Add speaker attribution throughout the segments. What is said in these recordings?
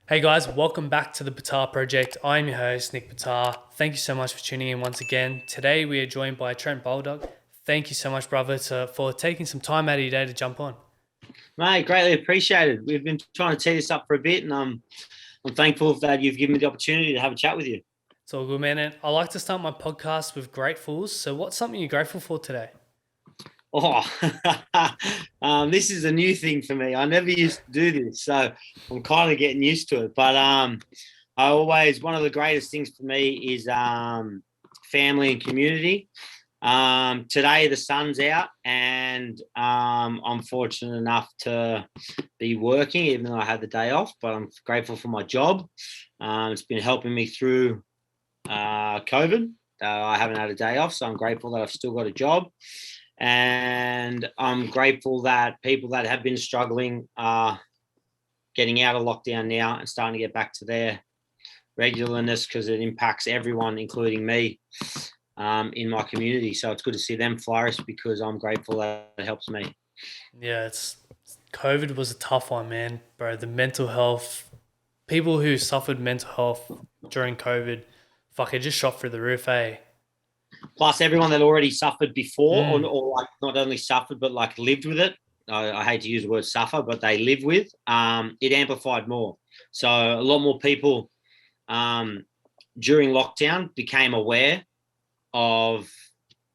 Speaker 1: Hey guys, welcome back to the Batar Project. I'm your host, Nick Batar. Thank you so much for tuning in once again. Today we are joined by Trent Baldock. Thank you so much, brother, for taking some time out of your day to jump on.
Speaker 2: Mate, greatly appreciated. We've been trying to tee this up for a bit, and I'm thankful that you've given me the opportunity to have a chat with you.
Speaker 1: It's all good, man. And I like to start my podcast with gratefuls. So, what's something you're grateful for today?
Speaker 2: Oh, this is a new thing for me. I never used to do this, so I'm kind of getting used to it. But one of the greatest things for me is family and community. Today the sun's out, and I'm fortunate enough to be working, even though I had the day off. But I'm grateful for my job. It's been helping me through COVID. I haven't had a day off, so I'm grateful that I've still got a job. And I'm grateful that people that have been struggling are getting out of lockdown now and starting to get back to their regularness, because it impacts everyone, including me, in my community. So it's good to see them flourish, because I'm grateful that it helps me.
Speaker 1: Yeah, it's COVID was a tough one, man, bro. The mental health, people who suffered mental health during COVID, fuck, it just shot through the roof, eh?
Speaker 2: Plus, everyone that already suffered before, or,
Speaker 1: Mm.
Speaker 2: or like not only suffered but like lived with it. I hate to use the word suffer, but they live with. It amplified more. So a lot more people um, during lockdown became aware of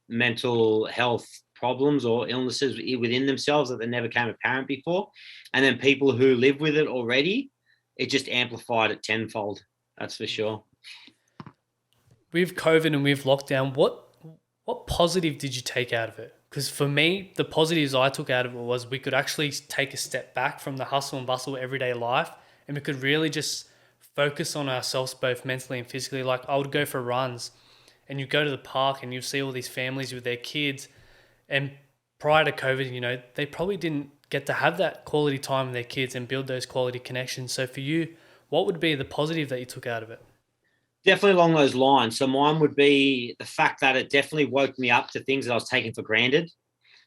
Speaker 2: mental health problems or illnesses within themselves that they never came apparent before. And then people who live with it already, it just amplified it tenfold. That's for sure.
Speaker 1: With COVID and with lockdown, what positive did you take out of it? Because for me, the positives I took out of it was we could actually take a step back from the hustle and bustle of everyday life, and we could really just focus on ourselves both mentally and physically. Like I would go for runs, and you go to the park and you see all these families with their kids, and prior to COVID, they probably didn't get to have that quality time with their kids and build those quality connections. So for you, what would be the positive that you took out of it?
Speaker 2: Definitely along those lines. So mine would be the fact that it definitely woke me up to things that I was taking for granted.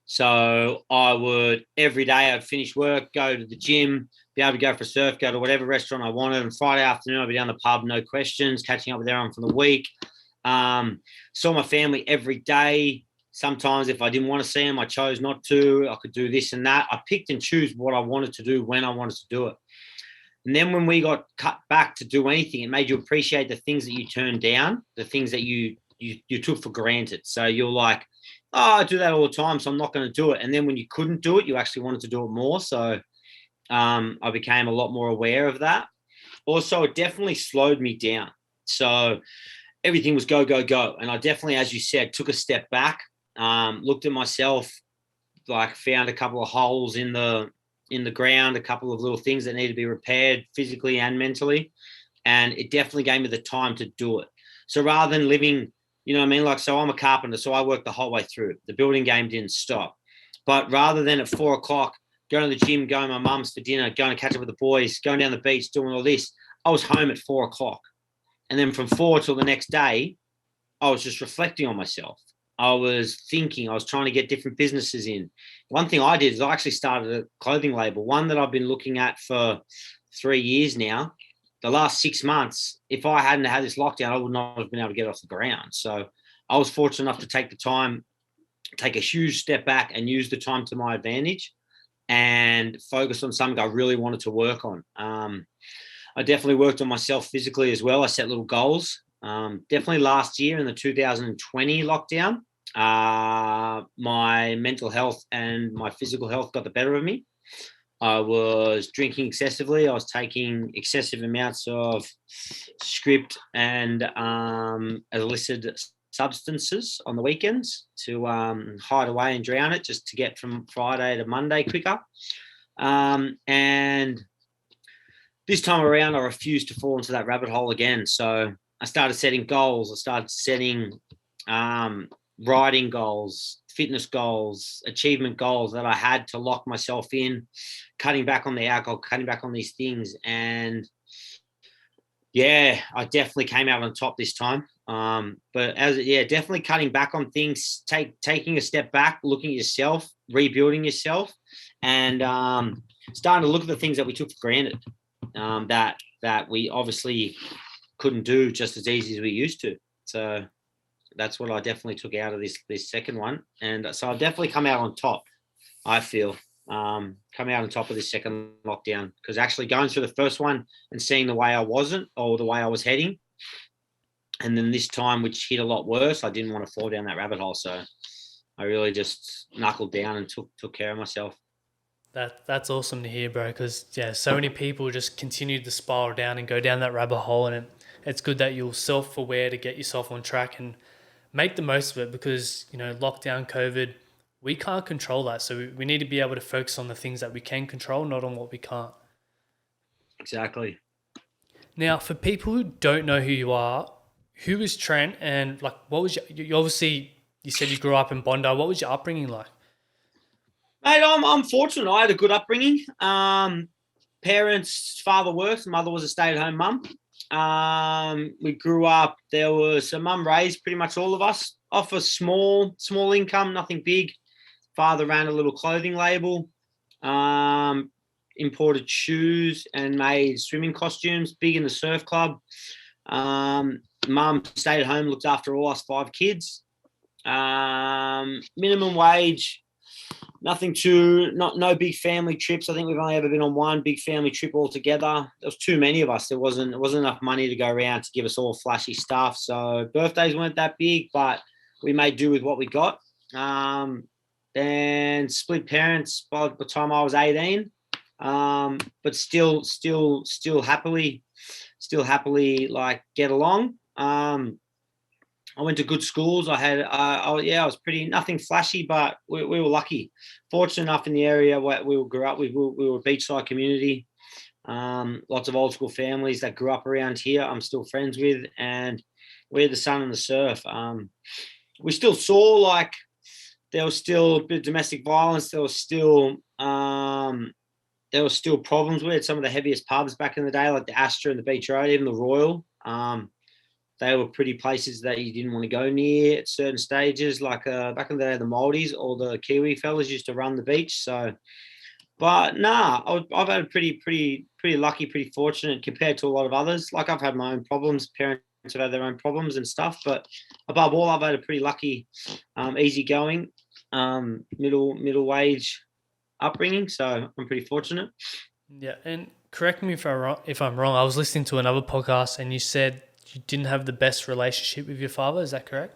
Speaker 2: So I would every day I'd finish work, go to the gym, be able to go for a surf, go to whatever restaurant I wanted. And Friday afternoon I'd be down the pub, no questions, catching up with everyone from the week. Saw my family every day. Sometimes if I didn't want to see them, I chose not to. I could do this and that. I picked and choose what I wanted to do when I wanted to do it. And then when we got cut back to do anything, it made you appreciate the things that you turned down, the things that you took for granted. So you're like, oh, I do that all the time, so I'm not going to do it. And then when you couldn't do it, you actually wanted to do it more. So I became a lot more aware of that. Also, it definitely slowed me down. So everything was go, go, go. And I definitely, as you said, took a step back, looked at myself, like found a couple of holes in the ground, a couple of little things that need to be repaired physically and mentally. And it definitely gave me the time to do it. So rather than living, you know what I mean? Like, so I'm a carpenter, so I worked the whole way through. The building game didn't stop. But rather than at 4 o'clock, going to the gym, going to my mum's for dinner, going to catch up with the boys, going down the beach, doing all this, I was home at 4 o'clock. And then from 4 till the next day, I was just reflecting on myself. I was thinking, I was trying to get different businesses in. One thing I did is I actually started a clothing label, one that I've been looking at for 3 years now. The last 6 months, if I hadn't had this lockdown, I would not have been able to get off the ground. So I was fortunate enough to take the time, take a huge step back and use the time to my advantage and focus on something I really wanted to work on. I definitely worked on myself physically as well. I set little goals. Definitely last year in the 2020 lockdown, my mental health and my physical health got the better of me. I was drinking excessively. I was taking excessive amounts of script and illicit substances on the weekends to hide away and drown it, just to get from Friday to Monday quicker. And this time around, I refused to fall into that rabbit hole again. So I started setting goals. I started setting writing goals, fitness goals, achievement goals that I had to lock myself in, cutting back on the alcohol, cutting back on these things. And yeah, I definitely came out on top this time. Definitely cutting back on things, taking a step back, looking at yourself, rebuilding yourself, and starting to look at the things that we took for granted, that that we obviously couldn't do just as easy as we used to. So that's what I definitely took out of this second one. And so I've definitely come out on top, I feel. Coming out on top of this second lockdown, because actually going through the first one and seeing the way I wasn't or the way I was heading, and then this time, which hit a lot worse, I didn't want to fall down that rabbit hole. So I really just knuckled down and took care of myself.
Speaker 1: That's awesome to hear, bro. Because yeah, so many people just continue to spiral down and go down that rabbit hole, and it's good that you're self-aware to get yourself on track and make the most of it. Because lockdown, COVID, we can't control that, so we need to be able to focus on the things that we can control, not on what we can't.
Speaker 2: Exactly.
Speaker 1: Now, for people who don't know who you are, who is Trent, and like, what was you obviously you said you grew up in Bondi. What was your upbringing like?
Speaker 2: Mate, I'm fortunate. I had a good upbringing. Parents, father worked, mother was a stay-at-home mum. We grew up. There was a mum raised pretty much all of us off a small income, nothing big. Father ran a little clothing label, imported shoes and made swimming costumes. Big in the surf club. Mum stayed at home, looked after all us 5 kids. Minimum wage. Nothing no big family trips. I think we've only ever been on one big family trip altogether. There was too many of us. There wasn't enough money to go around to give us all flashy stuff. So birthdays weren't that big, but we made do with what we got. Then split parents by the time I was 18. But still happily like get along. I went to good schools. I was pretty, nothing flashy, but we were lucky. Fortunate enough in the area where we grew up. We were a beachside community. Lots of old school families that grew up around here I'm still friends with, and we're the sun and the surf. We still saw like there was still a bit of domestic violence. There was still problems. We had some of the heaviest pubs back in the day, like the Astra and the Beach Road, even the Royal. They were pretty places that you didn't want to go near at certain stages. Like back in the day, the Maldives or the Kiwi fellas used to run the beach. So, but nah, I've had a pretty lucky, pretty fortunate compared to a lot of others. Like I've had my own problems. Parents have had their own problems and stuff. But above all, I've had a pretty lucky, easygoing, middle wage upbringing. So I'm pretty fortunate.
Speaker 1: Yeah, and correct me if I'm wrong. I was listening to another podcast, and you said you didn't have the best relationship with your father. Is that correct?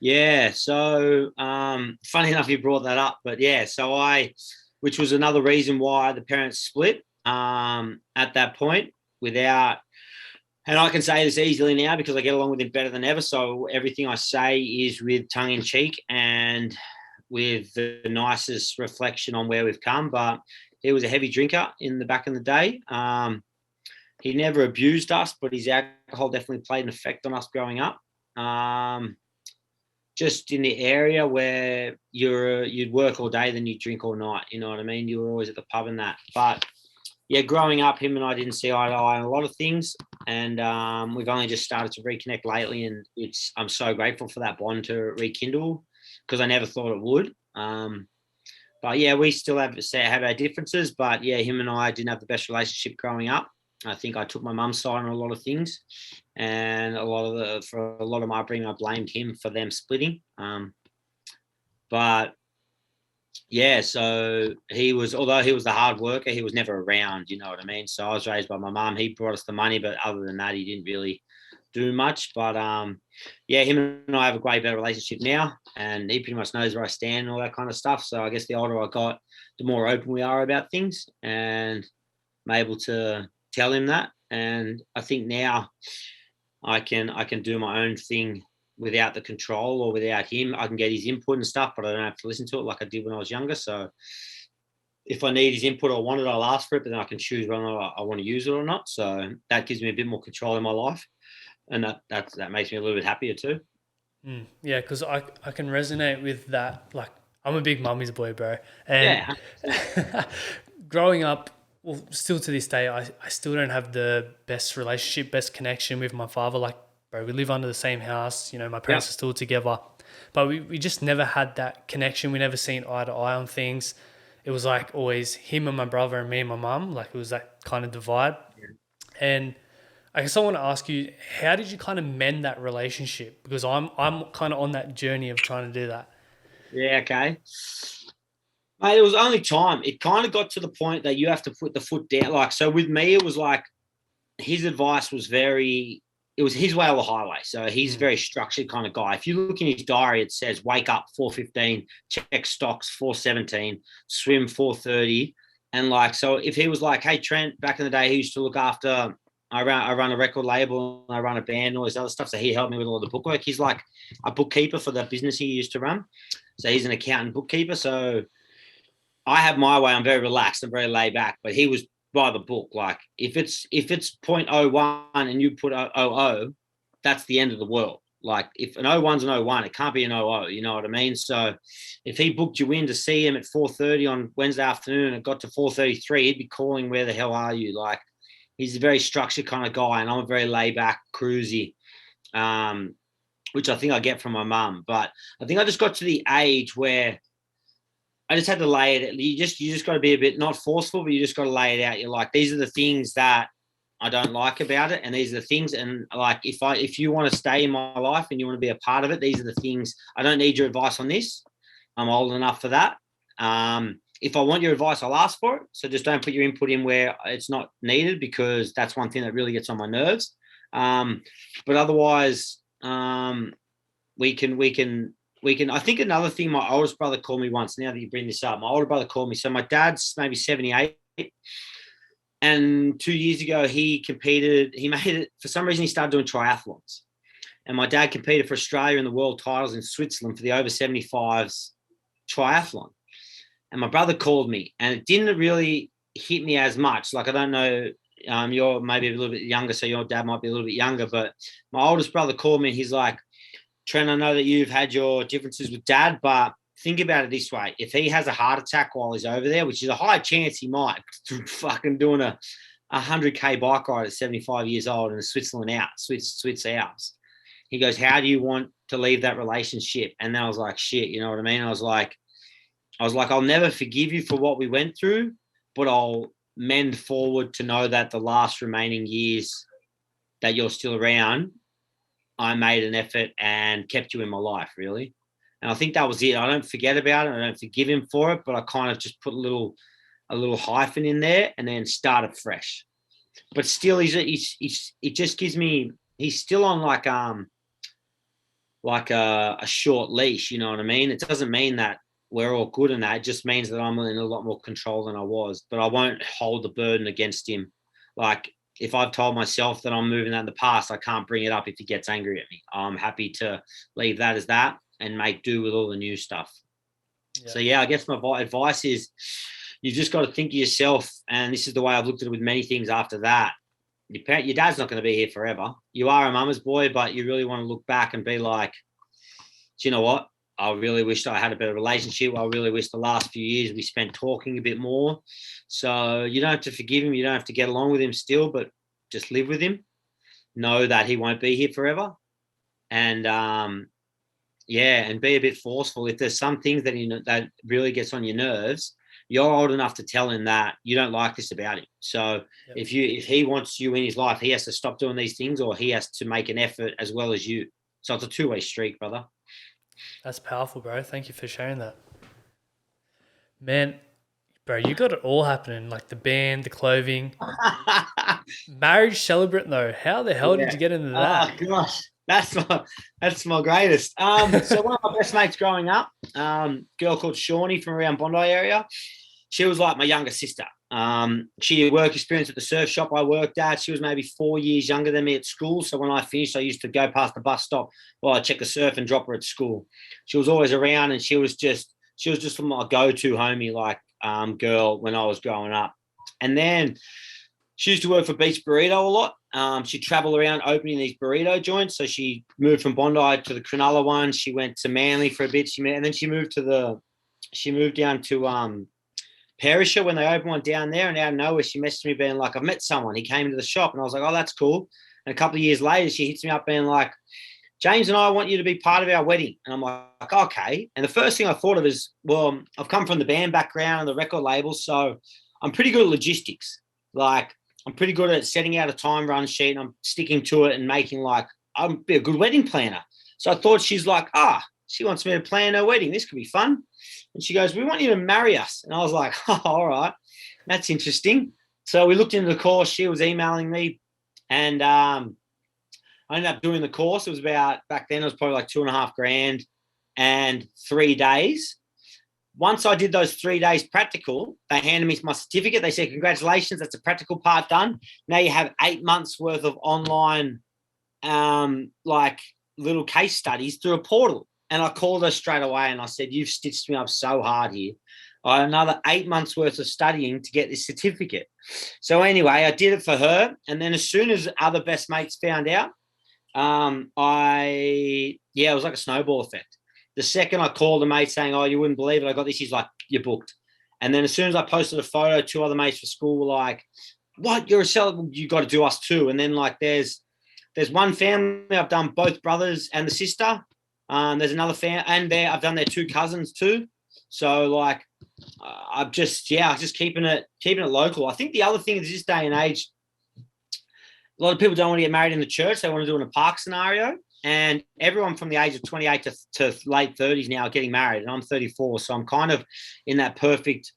Speaker 2: Yeah. So funny enough, you brought that up, but yeah. So which was another reason why the parents split at that point without. And I can say this easily now because I get along with him better than ever. So everything I say is with tongue in cheek and with the nicest reflection on where we've come. But he was a heavy drinker in the back in the day. He never abused us, but his alcohol definitely played an effect on us growing up. Just in the area where you'd work all day, then you drink all night. You know what I mean? You were always at the pub and that. But yeah, growing up, him and I didn't see eye to eye on a lot of things, and we've only just started to reconnect lately, and I'm so grateful for that bond to rekindle because I never thought it would. But yeah, we still have our differences, but yeah, him and I didn't have the best relationship growing up. I think I took my mum's side on a lot of things, and for a lot of my upbringing, I blamed him for them splitting. But yeah, so although he was the hard worker, he was never around, you know what I mean? So I was raised by my mum. He brought us the money, but other than that, he didn't really do much. But yeah, him and I have a great better relationship now, and he pretty much knows where I stand and all that kind of stuff. So I guess the older I got, the more open we are about things, and I'm able to tell him that. And I think now I can do my own thing without the control or without him. I can get his input and stuff, but I don't have to listen to it like I did when I was younger. So if I need his input or want it, I'll ask for it, but then I can choose whether I want to use it or not. So that gives me a bit more control in my life, and that makes me a little bit happier too.
Speaker 1: Yeah, because I can resonate with that. Like, I'm a big mummy's boy, bro. And
Speaker 2: Yeah.
Speaker 1: growing up, well, still to this day, I still don't have the best relationship, best connection with my father. Like, bro, we live under the same house. My parents
Speaker 2: Yep.
Speaker 1: are still together. But we just never had that connection. We never seen eye to eye on things. It was like always him and my brother and me and my mum. Like, it was that kind of divide. And I guess I want to ask you, how did you kind of mend that relationship? Because I'm kind of on that journey of trying to do that.
Speaker 2: Yeah, okay. Mate, it was only time. It kind of got to the point that you have to put the foot down. Like, so with me, it was like his advice was very, it was his way or the highway. So he's a
Speaker 1: Mm.
Speaker 2: very structured kind of guy. If you look in his diary, it says wake up 4:15, check stocks 4:17, swim 4:30. And like, so if he was like, hey, Trent, back in the day, he used to look after, I run a record label, I run a band, all this other stuff. So he helped me with all the bookwork. He's like a bookkeeper for the business he used to run. So he's an accountant bookkeeper. So I have my way. I'm very relaxed. I'm very laid back. But he was by the book. Like if it's point oh 0.01 and you put 0.00, that's the end of the world. Like if an 0.1's an 0.01, it can't be an 0.00. You know what I mean? So if he booked you in to see him at 4:30 on Wednesday afternoon and it got to 4:33, he'd be calling, "Where the hell are you?" Like he's a very structured kind of guy, and I'm a very laid back, cruisy, which I think I get from my mum. But I think I just got to the age where I just had to lay it. You just got to be a bit not forceful, but you just got to lay it out. You're like, these are the things that I don't like about it, and these are the things. And like, if you want to stay in my life and you want to be a part of it, these are the things. I don't need your advice on this. I'm old enough for that. If I want your advice, I'll ask for it. So just don't put your input in where it's not needed, because that's one thing that really gets on my nerves. But otherwise, we can. I think another thing, my oldest brother called me once. Now that you bring this up, my older brother called me. So my dad's maybe 78, and 2 years ago he competed. He made it for some reason. He started doing triathlons, and my dad competed for Australia in the world titles in Switzerland for the over 75s triathlon. And my brother called me, and it didn't really hit me as much. Like, I don't know, you're maybe a little bit younger, so your dad might be a little bit younger. But my oldest brother called me, and he's like, Trent, I know that you've had your differences with dad, but think about it this way. If he has a heart attack while he's over there, which is a high chance he might, fucking doing a 100K bike ride at 75 years old in the Switzerland Alps, Swiss Alps. He goes, how do you want to leave that relationship? And then I was like, shit, you know what I mean? I was like, I'll never forgive you for what we went through, but I'll mend forward to know that the last remaining years that you're still around, I made an effort and kept you in my life, really. And I think that was it. I don't forget about it. I don't forgive him for it, but I kind of just put a little hyphen in there and then started fresh. But still, it just gives me, he's still on like a short leash, you know what I mean? It doesn't mean that we're all good in that. It just means that I'm in a lot more control than I was, but I won't hold the burden against him. Like, if I've told myself that I'm moving that in the past, I can't bring it up if he gets angry at me. I'm happy to leave that as that and make do with all the new stuff.
Speaker 1: Yeah.
Speaker 2: So, yeah, I guess my advice is you've just got to think of yourself. And this is the way I've looked at it with many things after that. Your dad's not going to be here forever. You are a mama's boy, but you really want to look back and be like, do you know what? I really wished I had a better relationship. I really wish the last few years we spent talking a bit more. So you don't have to forgive him. You don't have to get along with him still, but just live with him. Know that he won't be here forever. And and be a bit forceful. If there's some things that really gets on your nerves, you're old enough to tell him that you don't like this about him. So if he wants you in his life, he has to stop doing these things, or he has to make an effort as well as you. So it's a two-way street, brother.
Speaker 1: That's powerful, bro. Thank you for sharing that. Man, bro, you got it all happening, like the band, the clothing. Marriage celebrant though. How the hell did you get into that?
Speaker 2: Oh gosh, that's my greatest. So one of my best mates growing up, girl called Shawnee from around Bondi area. She was like my younger sister. She had work experience at the surf shop I worked at. She was maybe 4 years younger than me at school. So when I finished, I used to go past the bus stop while I check the surf and drop her at school. She was always around, and she was just my go-to homie, like girl when I was growing up. And then she used to work for Beach Burrito a lot. She'd travel around opening these burrito joints. So she moved from Bondi to the Cronulla one. She went to Manly for a bit. And then she moved down to Perisher when they opened one down there. And out of nowhere, she messaged me being like, I've met someone. He came into the shop. And I was like, oh, that's cool. And a couple of years later, she hits me up being like, James and I want you to be part of our wedding. And I'm like, okay. And the first thing I thought of is, well, I've come from the band background and the record label, so I'm pretty good at logistics. Like, I'm pretty good at setting out a time run sheet and I'm sticking to it and making like, I'll be a good wedding planner. So I thought she's like, she wants me to plan her wedding. This could be fun. And she goes, we want you to marry us. And I was like, oh, all right, that's interesting. So we looked into the course. She was emailing me and I ended up doing the course. It was about, back then it was probably like $2,500 and 3 days. Once I did those 3 days practical, they handed me my certificate. They said, congratulations, that's the practical part done. Now you have 8 months worth of online like little case studies through a portal. And I called her straight away and I said, you've stitched me up so hard here. I had another 8 months worth of studying to get this certificate. So anyway, I did it for her. And then as soon as other best mates found out, it was like a snowball effect. The second I called a mate saying, oh, you wouldn't believe it, I got this, he's like, you're booked. And then as soon as I posted a photo, 2 other mates for school were like, what, you're a celebrant, you got to do us too. And then like there's one family, I've done both brothers and the sister. There's another family, and I've done their 2 cousins too. So like, I'm just keeping it local. I think the other thing is this day and age, a lot of people don't want to get married in the church. They want to do it in a park scenario. And everyone from the age of 28 to late 30s now are getting married. And I'm 34. So I'm kind of in that perfect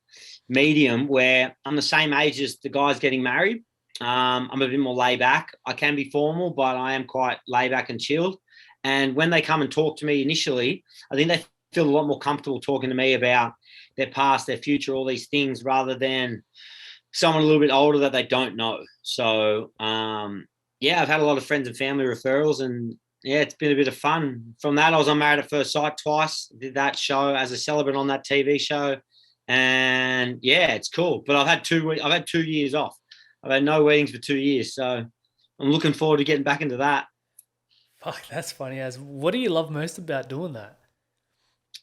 Speaker 2: medium where I'm the same age as the guys getting married. I'm a bit more laid back. I can be formal, but I am quite laid back and chilled. And when they come and talk to me initially, I think they feel a lot more comfortable talking to me about their past, their future, all these things, rather than someone a little bit older that they don't know. So, I've had a lot of friends and family referrals, and it's been a bit of fun. From that, I was on Married at First Sight twice, did that show as a celebrant on that TV show. And it's cool. But I've had 2 years off. I've had no weddings for 2 years. So I'm looking forward to getting back into that.
Speaker 1: Fuck, that's funny as. What do you love most about doing that?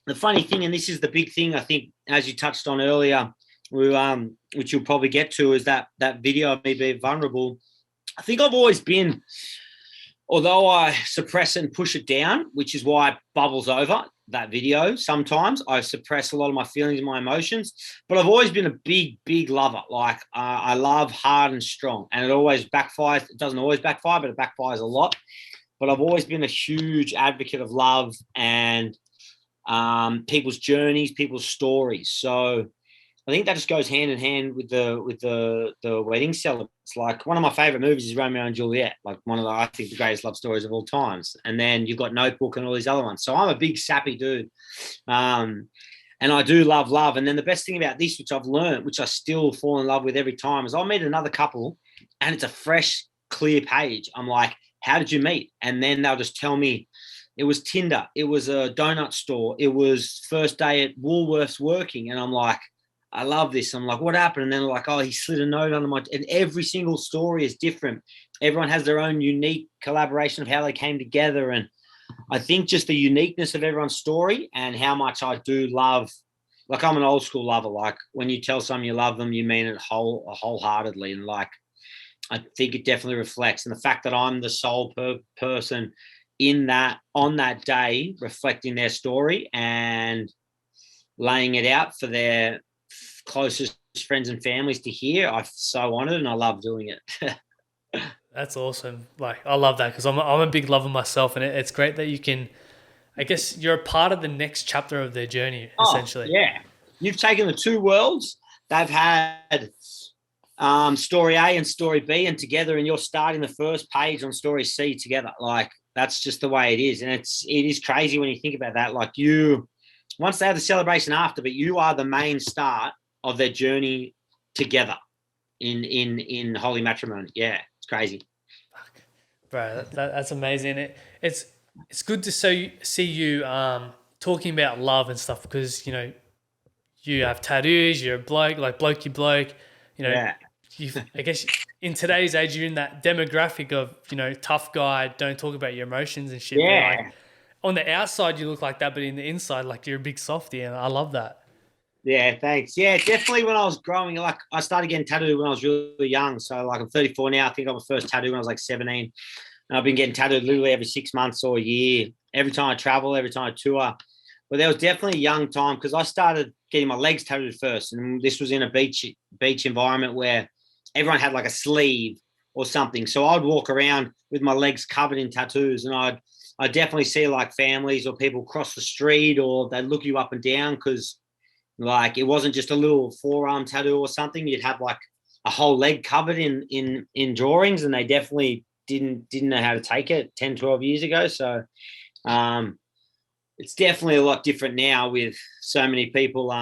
Speaker 2: The funny thing, and this is the big thing, I think, as you touched on earlier, which you'll probably get to, is that video of me being vulnerable. I think I've always been, although I suppress it and push it down, which is why it bubbles over that video. Sometimes I suppress a lot of my feelings and my emotions, but I've always been a big, big lover. Like I love hard and strong, and it always backfires. It doesn't always backfire, but it backfires a lot. But I've always been a huge advocate of love and people's journeys, people's stories. So I think that just goes hand in hand with the wedding celebrants. Like one of my favorite movies is Romeo and Juliet, like one of I think the greatest love stories of all times. And then you've got Notebook and all these other ones. So I'm a big sappy dude. And I do love love. And then the best thing about this, which I've learned, which I still fall in love with every time, is I'll meet another couple and it's a fresh, clear page. I'm like, how did you meet? And then they'll just tell me, it was Tinder, it was a donut store, it was first day at Woolworths working. And I'm like, I love this. I'm like, what happened? And then they're like, oh, he slid a note under my, and every single story is different. Everyone has their own unique collaboration of how they came together. And I think just the uniqueness of everyone's story and how much I do love, like I'm an old school lover. Like when you tell someone you love them, you mean it wholeheartedly. And like, I think it definitely reflects. And the fact that I'm the sole person in that, on that day, reflecting their story and laying it out for their closest friends and families to hear, I'm so honored and I love doing it.
Speaker 1: That's awesome. Like I love that because I'm a big lover myself, and it's great that you can. I guess you're a part of the next chapter of their journey, essentially.
Speaker 2: Yeah, you've taken the 2 worlds. They've had story A and story B, and together, and you're starting the first page on story C together. Like that's just the way it is, and it is crazy when you think about that. Like once they have the celebration after, but you are the main start of their journey together in holy matrimony. Yeah, it's crazy.
Speaker 1: Bro, that's amazing. It's good to see you talking about love and stuff because you have tattoos. You're a bloke, like blokey bloke.
Speaker 2: Yeah.
Speaker 1: I guess in today's age, you're in that demographic of tough guy. Don't talk about your emotions and shit.
Speaker 2: Yeah.
Speaker 1: But like, on the outside, you look like that, but in the inside, like you're a big softie, and I love that.
Speaker 2: Yeah, thanks. Yeah, definitely when I was growing, like I started getting tattooed when I was really young. So like I'm 34 now. I think I got my first tattoo when I was like 17. And I've been getting tattooed literally every 6 months or a year, every time I travel, every time I tour. But there was definitely a young time because I started getting my legs tattooed first. And this was in a beach environment where everyone had like a sleeve or something. So I'd walk around with my legs covered in tattoos, and I definitely see like families or people cross the street, or they look you up and down because like it wasn't just a little forearm tattoo or something. You'd have like a whole leg covered in drawings, and they definitely didn't know how to take it 10, 12 years ago. So it's definitely a lot different now with so many people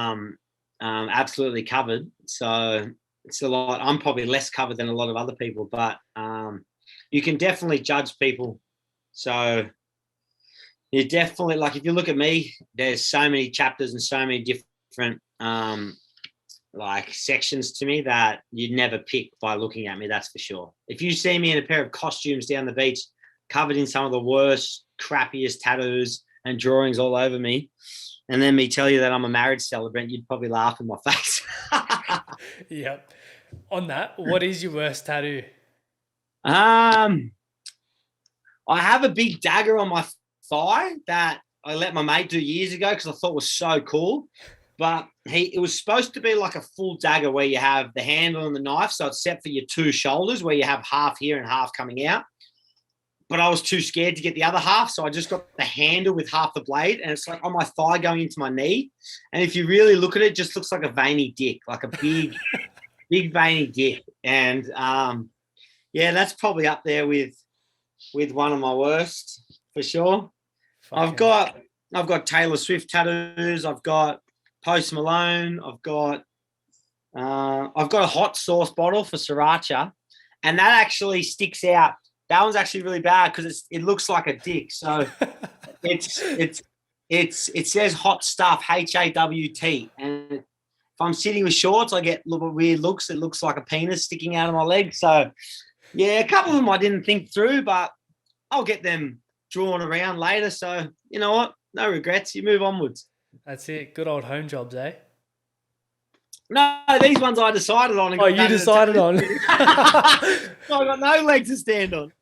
Speaker 2: absolutely covered. So it's a lot. I'm probably less covered than a lot of other people, but you can definitely judge people. So you definitely, like, if you look at me, there's so many chapters and so many different like sections to me that you'd never pick by looking at me. That's for sure. If you see me in a pair of costumes down the beach, covered in some of the worst, crappiest tattoos and drawings all over me, and then me tell you that I'm a marriage celebrant, you'd probably laugh in my face.
Speaker 1: Yep. On that, what is your worst tattoo?
Speaker 2: I have a big dagger on my thigh that I let my mate do years ago because I thought was so cool. But it was supposed to be like a full dagger where you have the handle and the knife, so it's set for your two shoulders where you have half here and half coming out. But I was too scared to get the other half, so I just got the handle with half the blade, and it's like on my thigh going into my knee. And if you really look at it, it just looks like a veiny dick, like a big, big veiny dick. And yeah, that's probably up there with one of my worst for sure. I've got Taylor Swift tattoos. I've got Post Malone. I've got a hot sauce bottle for sriracha, and that actually sticks out. That one's actually really bad because it looks like a dick. So it says hot stuff, HAWT, and if I'm sitting with shorts, I get little weird looks. It looks like a penis sticking out of my leg. So yeah, a couple of them I didn't think through, but I'll get them drawn around later. So you know what? No regrets. You move onwards.
Speaker 1: That's it. Good old home jobs, eh?
Speaker 2: No, these ones I decided on.
Speaker 1: Oh, you decided on.
Speaker 2: I got no legs to stand on.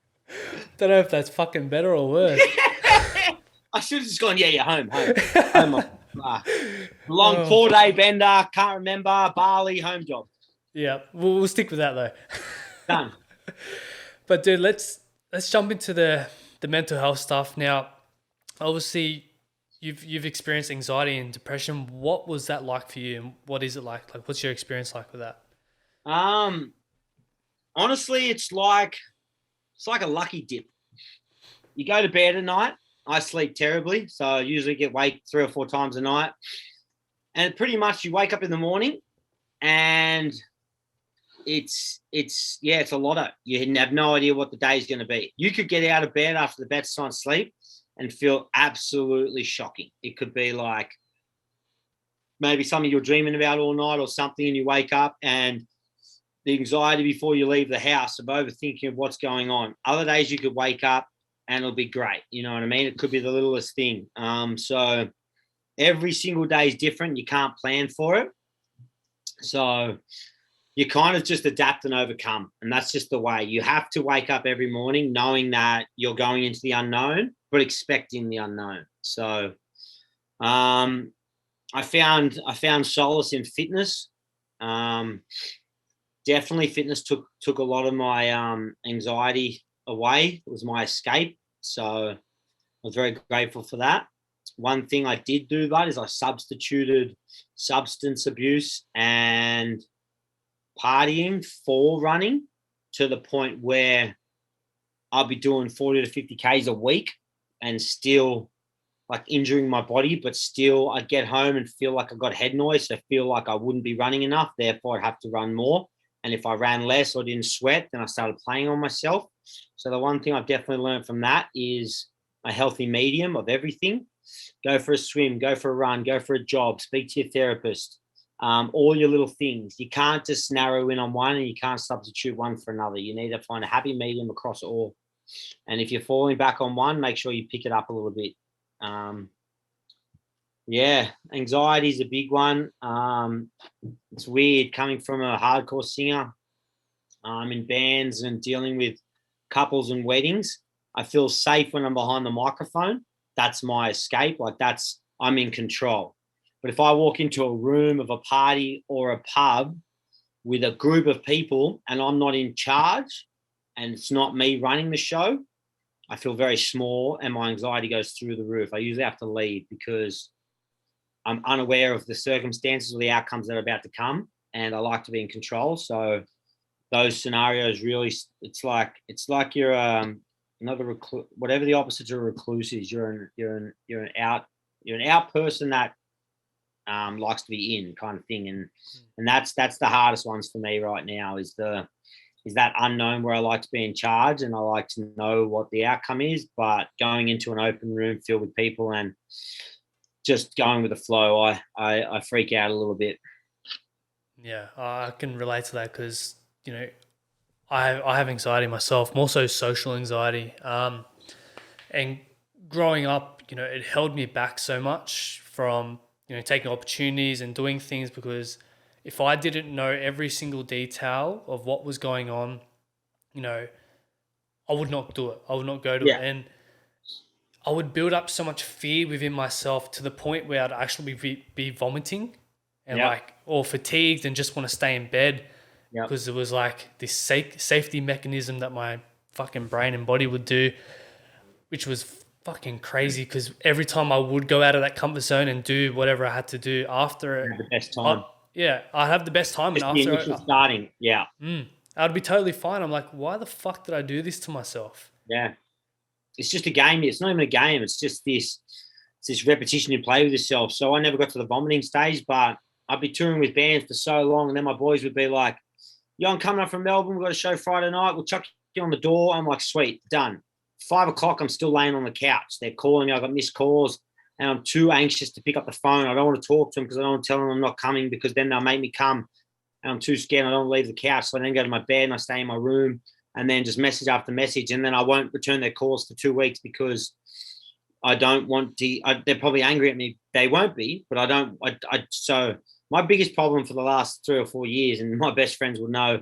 Speaker 1: Don't know if that's fucking better or worse.
Speaker 2: I should have just gone, yeah, home. Long 4-day bender, can't remember, Bali, home job.
Speaker 1: Yeah, we'll stick with that though.
Speaker 2: Done.
Speaker 1: But dude, let's jump into the mental health stuff now. Obviously, you've experienced anxiety and depression. What was that like for you, and what is it like? Like, what's your experience like with that?
Speaker 2: Honestly, it's like a lucky dip. You go to bed at night. I sleep terribly, so I usually get wake 3 or 4 times a night. And pretty much you wake up in the morning and it's a lotto. You have no idea what the day is going to be. You could get out of bed after the best night's sleep and feel absolutely shocking. It could be like maybe something you're dreaming about all night or something, and you wake up and the anxiety before you leave the house of overthinking of what's going on. Other days you could wake up and it'll be great. You know what I mean? It could be the littlest thing. So every single day is different. You can't plan for it. So you kind of just adapt and overcome. And that's just the way. You have to wake up every morning knowing that you're going into the unknown, but expecting the unknown. So I found solace in fitness. Definitely fitness took a lot of my anxiety away. It was my escape. So I was very grateful for that. One thing I did do that is I substituted substance abuse and partying for running to the point where I'll be doing 40 to 50 Ks a week and still like injuring my body, but still I'd get home and feel like I got head noise. So I feel like I wouldn't be running enough. Therefore I'd have to run more. And if I ran less or didn't sweat, then I started playing on myself. So the one thing I've definitely learned from that is a healthy medium of everything. Go for a swim, go for a run, go for a job, speak to your therapist, all your little things. You can't just narrow in on one, and you can't substitute one for another. You need to find a happy medium across all. And if you're falling back on one, make sure you pick it up a little bit. Yeah, anxiety is a big one. It's weird coming from a hardcore singer in bands and dealing with couples and weddings. I feel safe when I'm behind the microphone. That's my escape. I'm in control. But if I walk into a room of a party or a pub with a group of people and I'm not in charge and it's not me running the show, I feel very small and my anxiety goes through the roof. I usually have to leave because I'm unaware of the circumstances or the outcomes that are about to come, and I like to be in control. So those scenarios really, it's like you're another whatever the opposite of a recluse is. You're an out person that likes to be in kind of thing, and that's the hardest ones for me right now is that unknown where I like to be in charge and I like to know what the outcome is, but going into an open room filled with people and just going with the flow, I freak out a little bit.
Speaker 1: Yeah, I can relate to that because, I have anxiety myself, more so social anxiety. And growing up, it held me back so much from, taking opportunities and doing things because if I didn't know every single detail of what was going on, I would not do it. I would not go to it.
Speaker 2: Yeah.
Speaker 1: And I would build up so much fear within myself to the point where I'd actually be vomiting and or fatigued and just want to stay in bed because it was like this safety mechanism that my fucking brain and body would do, which was fucking crazy because every time I would go out of that comfort zone and do whatever I had to do after it,
Speaker 2: the best time.
Speaker 1: I'd have the best time.
Speaker 2: Just
Speaker 1: And
Speaker 2: the
Speaker 1: after
Speaker 2: initial starting,
Speaker 1: I'd be totally fine. I'm like, why the fuck did I do this to myself?
Speaker 2: Yeah. It's just a game. It's not even a game. It's just this repetition you play with yourself. So I never got to the vomiting stage, but I'd be touring with bands for so long. And then my boys would be like, yo, I'm coming up from Melbourne. We've got a show Friday night. We'll chuck you on the door. I'm like, sweet, done. 5 o'clock, I'm still laying on the couch. They're calling me. I got missed calls and I'm too anxious to pick up the phone. I don't want to talk to them because I don't want to tell them I'm not coming because then they'll make me come. And I'm too scared. I don't leave the couch. So I then go to my bed and I stay in my room and then just message after message. And then I won't return their calls for 2 weeks because I don't want to. They're probably angry at me. They won't be, but I don't. So my biggest problem for the last 3 or 4 years, and my best friends will know,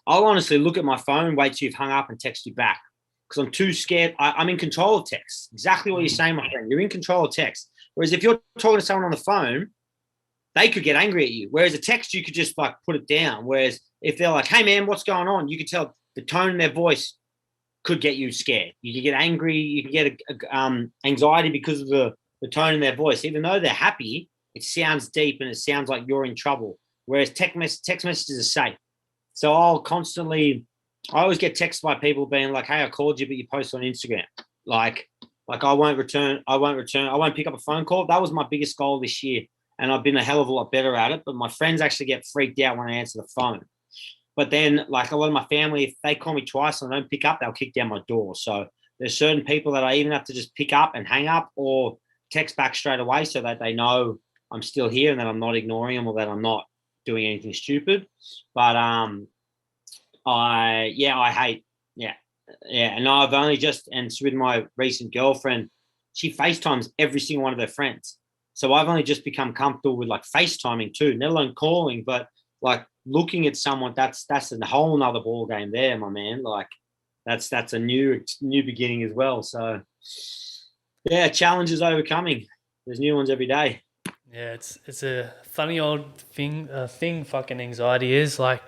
Speaker 2: I'll honestly look at my phone, wait till you've hung up and text you back because I'm too scared. I'm in control of text. Exactly what you're saying, my friend. You're in control of text. Whereas if you're talking to someone on the phone, they could get angry at you. Whereas a text, you could just like put it down. Whereas if they're like, hey, man, what's going on? You could tell the tone in their voice could get you scared. You could get angry. You could get anxiety because of the tone in their voice. Even though they're happy, it sounds deep and it sounds like you're in trouble. Whereas text messages are safe. So I always get texts by people being like, hey, I called you, but you post on Instagram. Like I won't pick up a phone call. That was my biggest goal this year. And I've been a hell of a lot better at it. But my friends actually get freaked out when I answer the phone. But then, like a lot of my family, if they call me twice and I don't pick up, they'll kick down my door. So there's certain people that I even have to just pick up and hang up or text back straight away so that they know I'm still here and that I'm not ignoring them or that I'm not doing anything stupid. But I hate. And I've only and with my recent girlfriend, she FaceTimes every single one of her friends. So I've only just become comfortable with like FaceTiming too, let alone calling, but like looking at someone, that's a whole nother ball game there, my man. Like that's a new beginning as well. So yeah, challenges overcoming. There's new ones every day.
Speaker 1: Yeah, it's a funny old thing fucking anxiety is. Like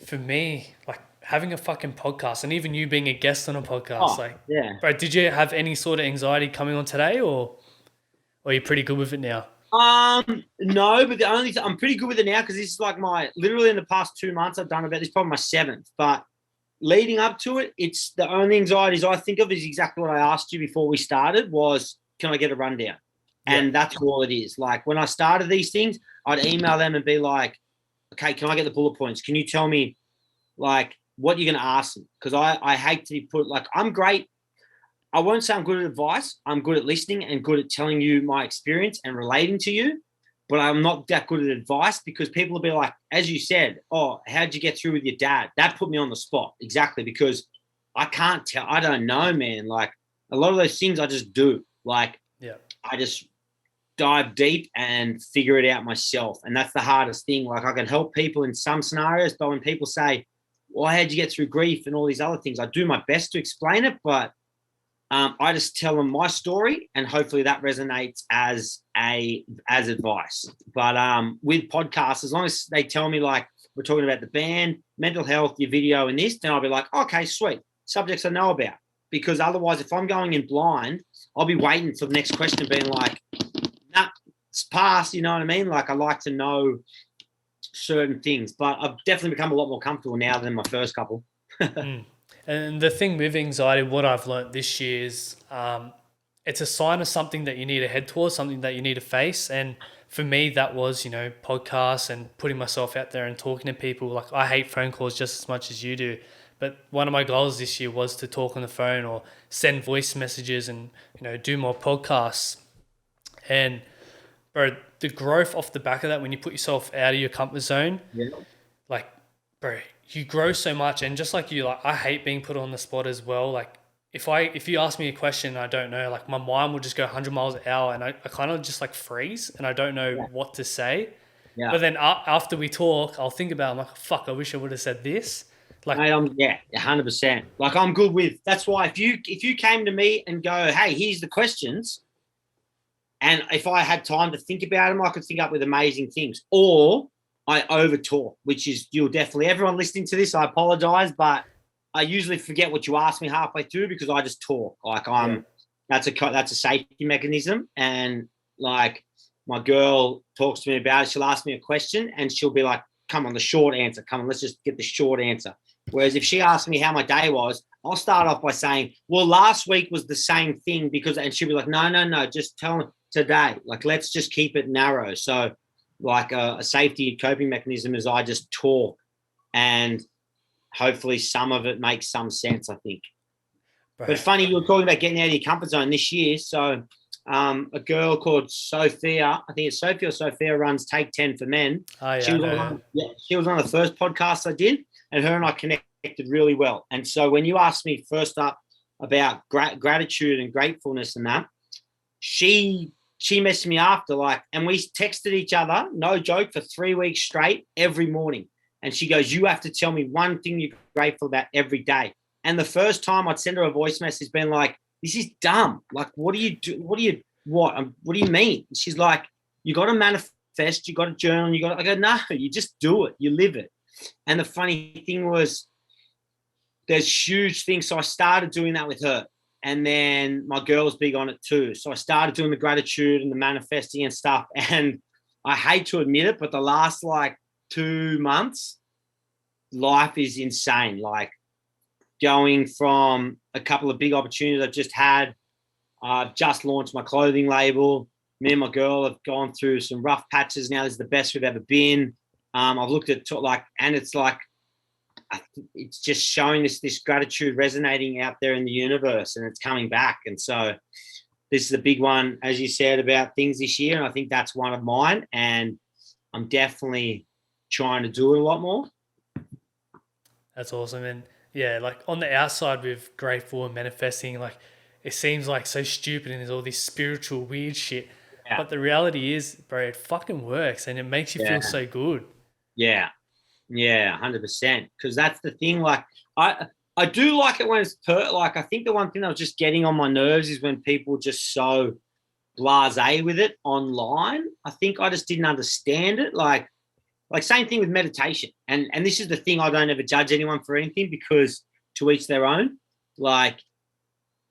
Speaker 1: for me, like having a fucking podcast and even you being a guest on a podcast, bro, did you have any sort of anxiety coming on today or are you pretty good with it now?
Speaker 2: No, but I'm pretty good with it now because this is like literally in the past 2 months I've done about this, probably my 7th. But leading up to it, it's the only anxieties I think of is exactly what I asked you before we started was, can I get a rundown? And that's all it is. Like when I started these things, I'd email them and be like, okay, can I get the bullet points? Can you tell me like what you're going to ask them? Because I hate to be put like, I'm great. I won't say I'm good at advice. I'm good at listening and good at telling you my experience and relating to you, but I'm not that good at advice because people will be like, as you said, oh, how'd you get through with your dad? That put me on the spot. Exactly. Because I can't tell. I don't know, man. Like a lot of those things I just do. Like I just dive deep and figure it out myself. And that's the hardest thing. Like I can help people in some scenarios, but when people say, well, how'd you get through grief and all these other things? I do my best to explain it, but I just tell them my story and hopefully that resonates as advice. But with podcasts, as long as they tell me like we're talking about the band, mental health, your video, and this, then I'll be like, okay, sweet. Subjects I know about. Because otherwise, if I'm going in blind, I'll be waiting for the next question being like, nah, it's past, you know what I mean? Like, I like to know certain things, but I've definitely become a lot more comfortable now than my first couple.
Speaker 1: Mm. And the thing with anxiety, what I've learned this year is it's a sign of something that you need to head towards, something that you need to face. And for me, that was, podcasts and putting myself out there and talking to people. Like, I hate phone calls just as much as you do. But one of my goals this year was to talk on the phone or send voice messages and, do more podcasts. And bro, the growth off the back of that, when you put yourself out of your comfort zone,
Speaker 2: Yeah.
Speaker 1: like, bro, you grow so much. And just like you, like, I hate being put on the spot as well. Like, if you ask me a question and I don't know, like, my mind will just go 100 miles an hour and I kind of just like freeze and I don't know what to say.
Speaker 2: Yeah.
Speaker 1: But then after we talk, I'll think about it. I'm like, fuck, I wish I would have said this. Like,
Speaker 2: Mate, 100%. Like, I'm good with. That's why if you came to me and go, hey, here's the questions, and if I had time to think about them, I could think up with amazing things. Or I over talk, which is, you'll definitely, everyone listening to this, I apologize, but I usually forget what you asked me halfway through because I just talk. Like, that's a safety mechanism. And like, my girl talks to me about it. She'll ask me a question and she'll be like, come on, the short answer. Come on, let's just get the short answer. Whereas if she asks me how my day was, I'll start off by saying, well, last week was the same thing and she'll be like, no, just tell me today. Like, let's just keep it narrow. So like a safety coping mechanism is I just talk, and hopefully some of it makes some sense, I think.
Speaker 1: bro,
Speaker 2: But funny, you were talking about getting out of your comfort zone this year. So a girl called Sophia, I think it's Sophia or Sophia, runs Take 10 for Men.
Speaker 1: oh, yeah,
Speaker 2: She was one of the first podcasts I did, and her and I connected really well. And so when you asked me first up about gratitude and gratefulness and that, she messaged me after, like, and we texted each other, no joke, for 3 weeks straight every morning. And she goes, you have to tell me one thing you're grateful about every day. And the first time I'd send her a voice message being like, this is dumb. Like, what do you do? What do you mean? And she's like, you got to manifest, you got to journal, I go, no, you just do it. You live it. And the funny thing was, there's huge things. So I started doing that with her. And then my girl was big on it too. So I started doing the gratitude and the manifesting and stuff. And I hate to admit it, but the last like 2 months, life is insane. Like, going from a couple of big opportunities I've just had. I've just launched my clothing label. Me and my girl have gone through some rough patches. Now this is the best we've ever been. I've looked at and it's like, it's just showing this gratitude resonating out there in the universe, and it's coming back. And so this is a big one, as you said, about things this year. And I think that's one of mine. And I'm definitely trying to do it a lot more.
Speaker 1: that's awesome. And yeah, like on the outside with grateful and manifesting, like it seems like so stupid and there's all this spiritual weird shit.
Speaker 2: Yeah.
Speaker 1: But the reality is, bro, it fucking works and it makes you feel so good.
Speaker 2: Yeah. Yeah, 100%. Because that's the thing. Like, I do like it when it's like, I think the one thing that was just getting on my nerves is when people are just so blasé with it online. I think I just didn't understand it. Like same thing with meditation. And this is the thing, I don't ever judge anyone for anything because to each their own. Like,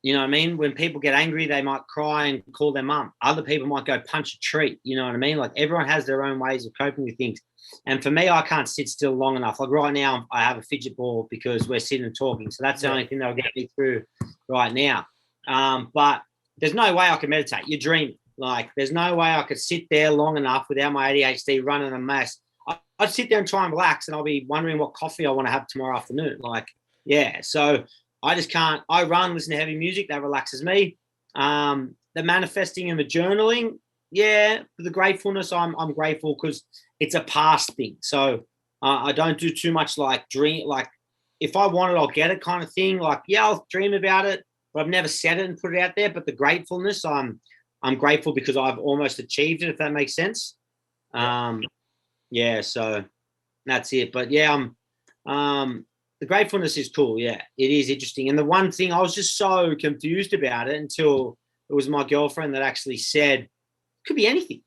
Speaker 2: you know what I mean? When people get angry, they might cry and call their mum. Other people might go punch a tree. You know what I mean? Like, everyone has their own ways of coping with things. And for me, I can't sit still long enough. Like right now, I have a fidget ball because we're sitting and talking. So that's the only thing that'll get me through right now. But there's no way I can meditate. You're dreaming. Like, there's no way I could sit there long enough without my ADHD running a mess. I'd sit there and try and relax, and I'll be wondering what coffee I want to have tomorrow afternoon. Like, yeah. So I just can't. I run, listen to heavy music. That relaxes me. The manifesting and the journaling, yeah. The gratefulness, I'm grateful because it's a past thing. So I don't do too much like dream. Like, if I want it, I'll get it kind of thing. Like, yeah, I'll dream about it, but I've never said it and put it out there. But the gratefulness, I'm grateful because I've almost achieved it, if that makes sense. Yeah, so that's it. But yeah, the gratefulness is cool. Yeah, it is interesting. And the one thing I was just so confused about it until it was my girlfriend that actually said, it could be anything.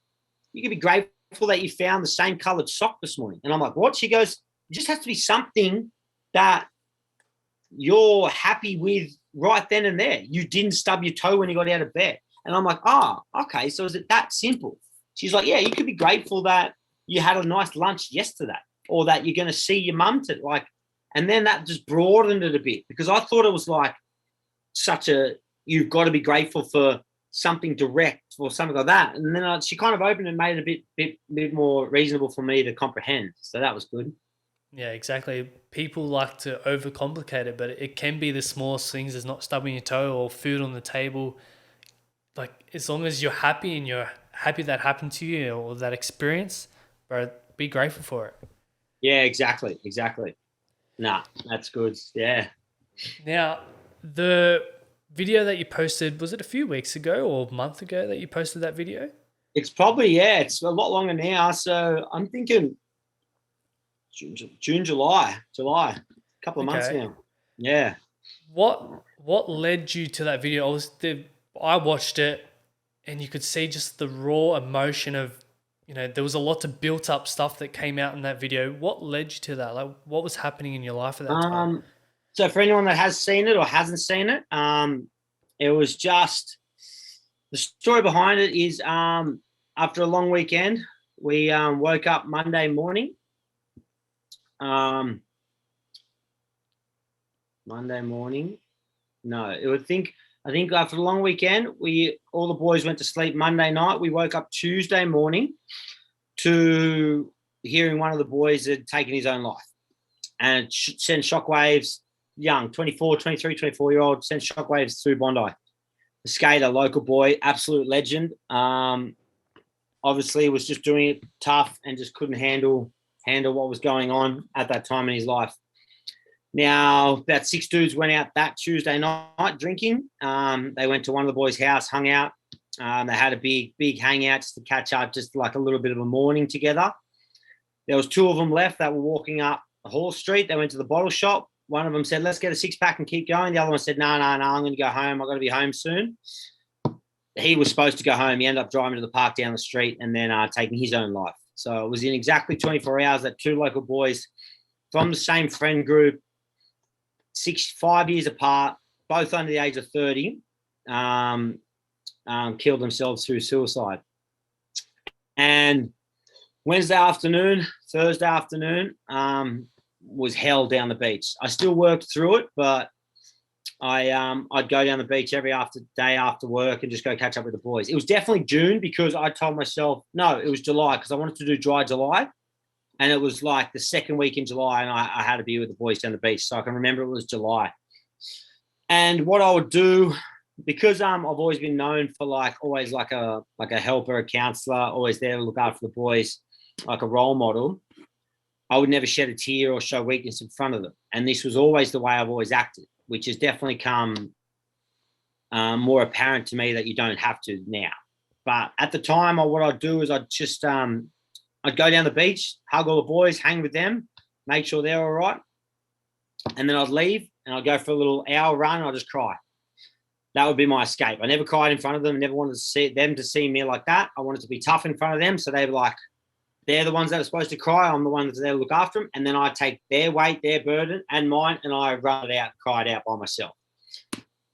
Speaker 2: You could be grateful that you found the same colored sock this morning. And I'm like, what? She goes, it just has to be something that you're happy with right then and there. You didn't stub your toe when you got out of bed. And I'm like, oh, okay. So is it that simple? She's like, yeah, you could be grateful that you had a nice lunch yesterday, or that you're going to see your mum to like, and then that just broadened it a bit, because I thought it was like you've got to be grateful for something direct or something like that. And then she kind of opened and made it a bit more reasonable for me to comprehend. So that was good.
Speaker 1: Yeah, exactly. People like to overcomplicate it, but it can be the smallest things as not stubbing your toe or food on the table. Like, as long as you're happy and you're happy that happened to you or that experience, bro, be grateful for it.
Speaker 2: Yeah, exactly. Nah, that's good. Yeah.
Speaker 1: Now, the video that you posted, was it a few weeks ago or a month ago that you posted that video?
Speaker 2: It's probably, yeah, it's a lot longer now. So I'm thinking June, July, a couple of months
Speaker 1: Okay.
Speaker 2: now. Yeah.
Speaker 1: What led you to that video? I watched it and you could see just the raw emotion of, there was a lot of built up stuff that came out in that video. What led you to that? Like, what was happening in your life at that time?
Speaker 2: So for anyone that has seen it or hasn't seen it, it was just, the story behind it is, after a long weekend, we woke up Monday morning. Monday morning. No, I think after a long weekend, all the boys went to sleep Monday night. We woke up Tuesday morning to hearing one of the boys had taken his own life, and it sent shockwaves. Young, 24, 23, 24-year-old, sent shockwaves through Bondi. The skater, local boy, absolute legend. Obviously was just doing it tough and just couldn't handle what was going on at that time in his life. Now, about 6 dudes went out that Tuesday night drinking. They went to one of the boys' house, hung out. They had a big hangout just to catch up, just like a little bit of a morning together. There was 2 of them left that were walking up Hall Street. They went to the bottle shop. One of them said, let's get a 6-pack and keep going. The other one said, no, I'm going to go home. I've got to be home soon. He was supposed to go home. He ended up driving to the park down the street and then taking his own life. So it was in exactly 24 hours that 2 local boys from the same friend group, 5 years apart, both under the age of 30, killed themselves through suicide. And Thursday afternoon, was hell down the beach. I still worked through it, but I'd go down the beach every day after work and just go catch up with the boys. It was definitely June, because I told myself, no, it was July, because I wanted to do dry July. And it was like the second week in July, and I had to be with the boys down the beach. So I can remember it was July. And what I would do, because I've always been known for always like a helper, a counselor, always there to look after the boys, like a role model, I would never shed a tear or show weakness in front of them. And this was always the way I've always acted, which has definitely come more apparent to me that you don't have to now. But at the time, what I'd do is I'd just I'd go down the beach, hug all the boys, hang with them, make sure they're all right. And then I'd leave and I'd go for a little hour run and I'd just cry. That would be my escape. I never cried in front of them. I never wanted to see me like that. I wanted to be tough in front of them. So they were like, they're the ones that are supposed to cry. I'm the one that's there to look after them. And then I take their weight, their burden and mine, and I run it out, cry it out by myself.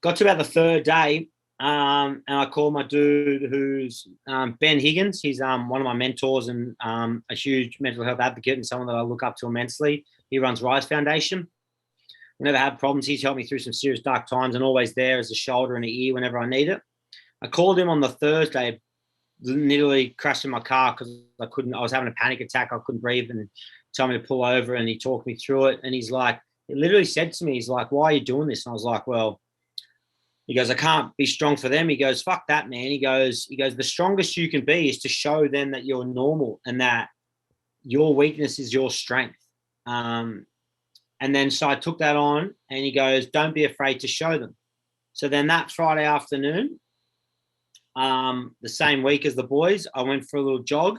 Speaker 2: Got to about the 3rd day, and I called my dude who's Ben Higgins. He's one of my mentors and a huge mental health advocate and someone that I look up to immensely. He runs Rise Foundation. Whenever I had problems, he's helped me through some serious dark times and always there as a shoulder and an ear whenever I need it. I called him on the Thursday, literally crashed in my car because I was having a panic attack. I couldn't breathe, and told me to pull over, and he talked me through it. And he's like, he literally said to me, he's like, why are you doing this? And I was like, well, he goes, I can't be strong for them. He goes, fuck that, man. He goes, the strongest you can be is to show them that you're normal and that your weakness is your strength. And then so I took that on, and he goes, don't be afraid to show them. So then that Friday afternoon, the same week as the boys, I went for a little jog.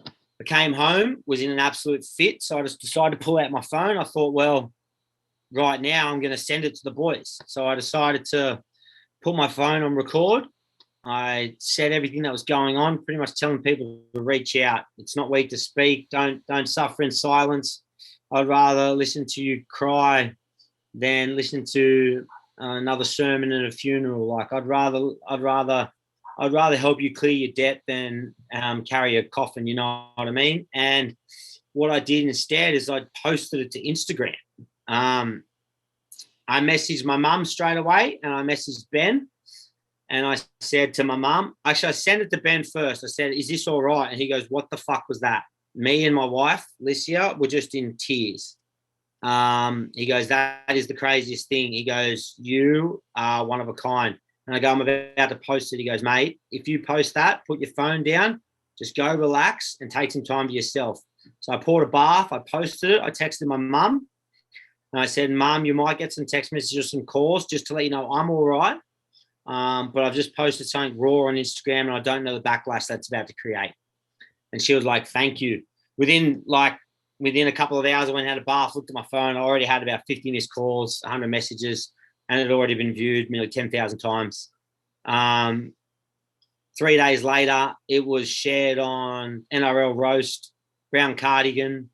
Speaker 2: I came home, was in an absolute fit. So I just decided to pull out my phone. I thought, well, right now I'm going to send it to the boys. So I decided to put my phone on record. I said everything that was going on, pretty much telling people to reach out. It's not weak to speak. Don't suffer in silence. I'd rather listen to you cry than listen to another sermon at a funeral. Like I'd rather help you clear your debt than carry a coffin. You know what I mean? And what I did instead is I posted it to Instagram. I messaged my mum straight away, and I messaged Ben, and I said to my mum, actually, I sent it to Ben first. I said, "Is this all right?" And he goes, "What the fuck was that?" Me and my wife, Licia, were just in tears. He goes, "That is the craziest thing." He goes, "You are one of a kind." And I go, "I'm about to post it." He goes, "Mate, if you post that, put your phone down, just go relax and take some time to yourself." So I poured a bath, I posted it, I texted my mum, and I said, "Mum, you might get some text messages, some calls, just to let you know I'm all right. But I've just posted something raw on Instagram, and I don't know the backlash that's about to create." And she was like, "Thank you." Within a couple of hours, I went out of bath, looked at my phone. I already had about 50 missed calls, 100 messages, and it had already been viewed nearly 10,000 times. 3 days later, it was shared on NRL Roast, Brown Cardigan.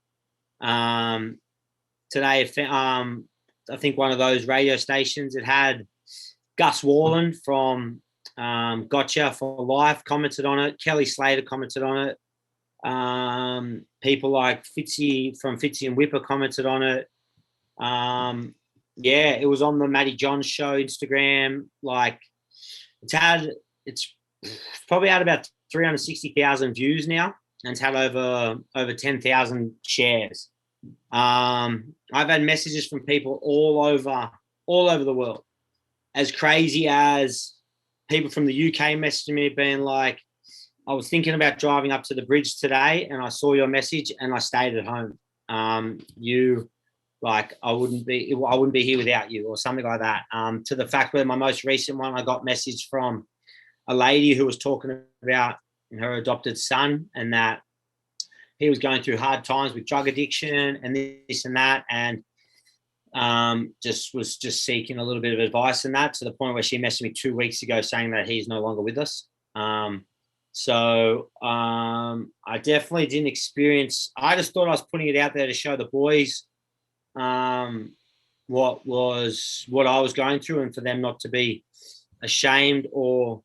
Speaker 2: Today, I think one of those radio stations, it had Gus Warland from Gotcha for Life commented on it. Kelly Slater commented on it. People like Fitzy from Fitzy and Whipper commented on it. Yeah, it was on the Matty Johns show Instagram. Like it's probably had about 360,000 views now, and it's had over 10,000 shares. I've had messages from people all over the world. As crazy as people from the UK messaging me being like, "I was thinking about driving up to the bridge today and I saw your message and I stayed at home. I wouldn't be here without you," or something like that. To the fact where my most recent one, I got message from a lady who was talking about her adopted son and that he was going through hard times with drug addiction and this and that, and was seeking a little bit of advice in that, to the point where she messaged me 2 weeks ago saying that he's no longer with us. I definitely didn't experience. I just thought I was putting it out there to show the boys what I was going through, and for them not to be ashamed or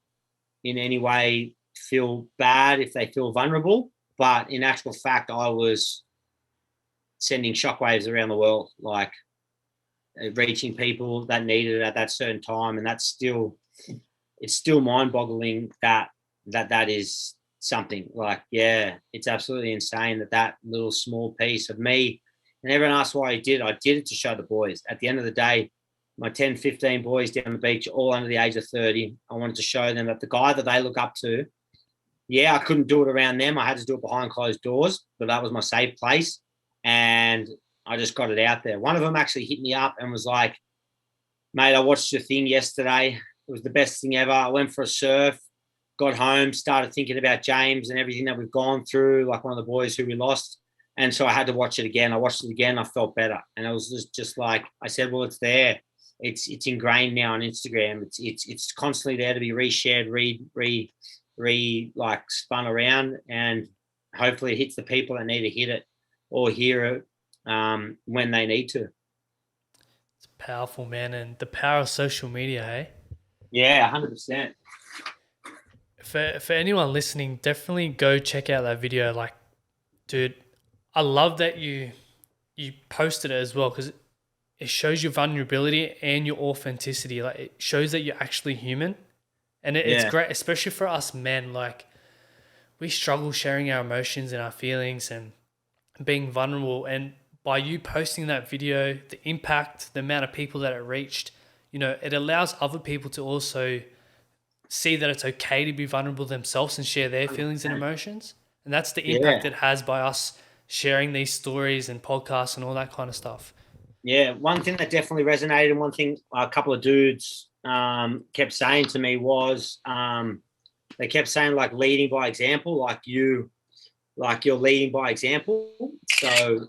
Speaker 2: in any way feel bad if they feel vulnerable. But in actual fact, I was sending shockwaves around the world, like reaching people that needed it at that certain time. And it's still mind-boggling that is something. Like, yeah, it's absolutely insane that little small piece of me. And everyone asks why I did it to show the boys. At the end of the day, my 10, 15 boys down the beach, all under the age of 30, I wanted to show them that the guy that they look up to, yeah, I couldn't do it around them. I had to do it behind closed doors, but that was my safe place. And I just got it out there. One of them actually hit me up and was like, "Mate, I watched your thing yesterday. It was the best thing ever. I went for a surf, got home, started thinking about James and everything that we've gone through, like one of the boys who we lost. And so I had to watch it again. I watched it again. I felt better." And it was just like, I said, well, it's there. It's ingrained now on Instagram. It's constantly there to be reshared, like spun around, and hopefully it hits the people that need to hit it or hear it when they need to.
Speaker 1: It's powerful, man, and the power of social media, hey?
Speaker 2: Yeah, 100%.
Speaker 1: For anyone listening, definitely go check out that video. Like, dude, I love that you posted it as well, because it shows your vulnerability and your authenticity. Like, it shows that you're actually human, and it's great, especially for us men. Like, we struggle sharing our emotions and our feelings and being vulnerable. And by you posting that video, the impact, the amount of people that it reached, it allows other people to also see that it's okay to be vulnerable themselves and share their feelings and emotions. And that's the impact it has by us sharing these stories and podcasts and all that kind of stuff.
Speaker 2: Yeah, one thing that definitely resonated, and one thing a couple of dudes kept saying to me was, they kept saying, like, leading by example, like you're leading by example. So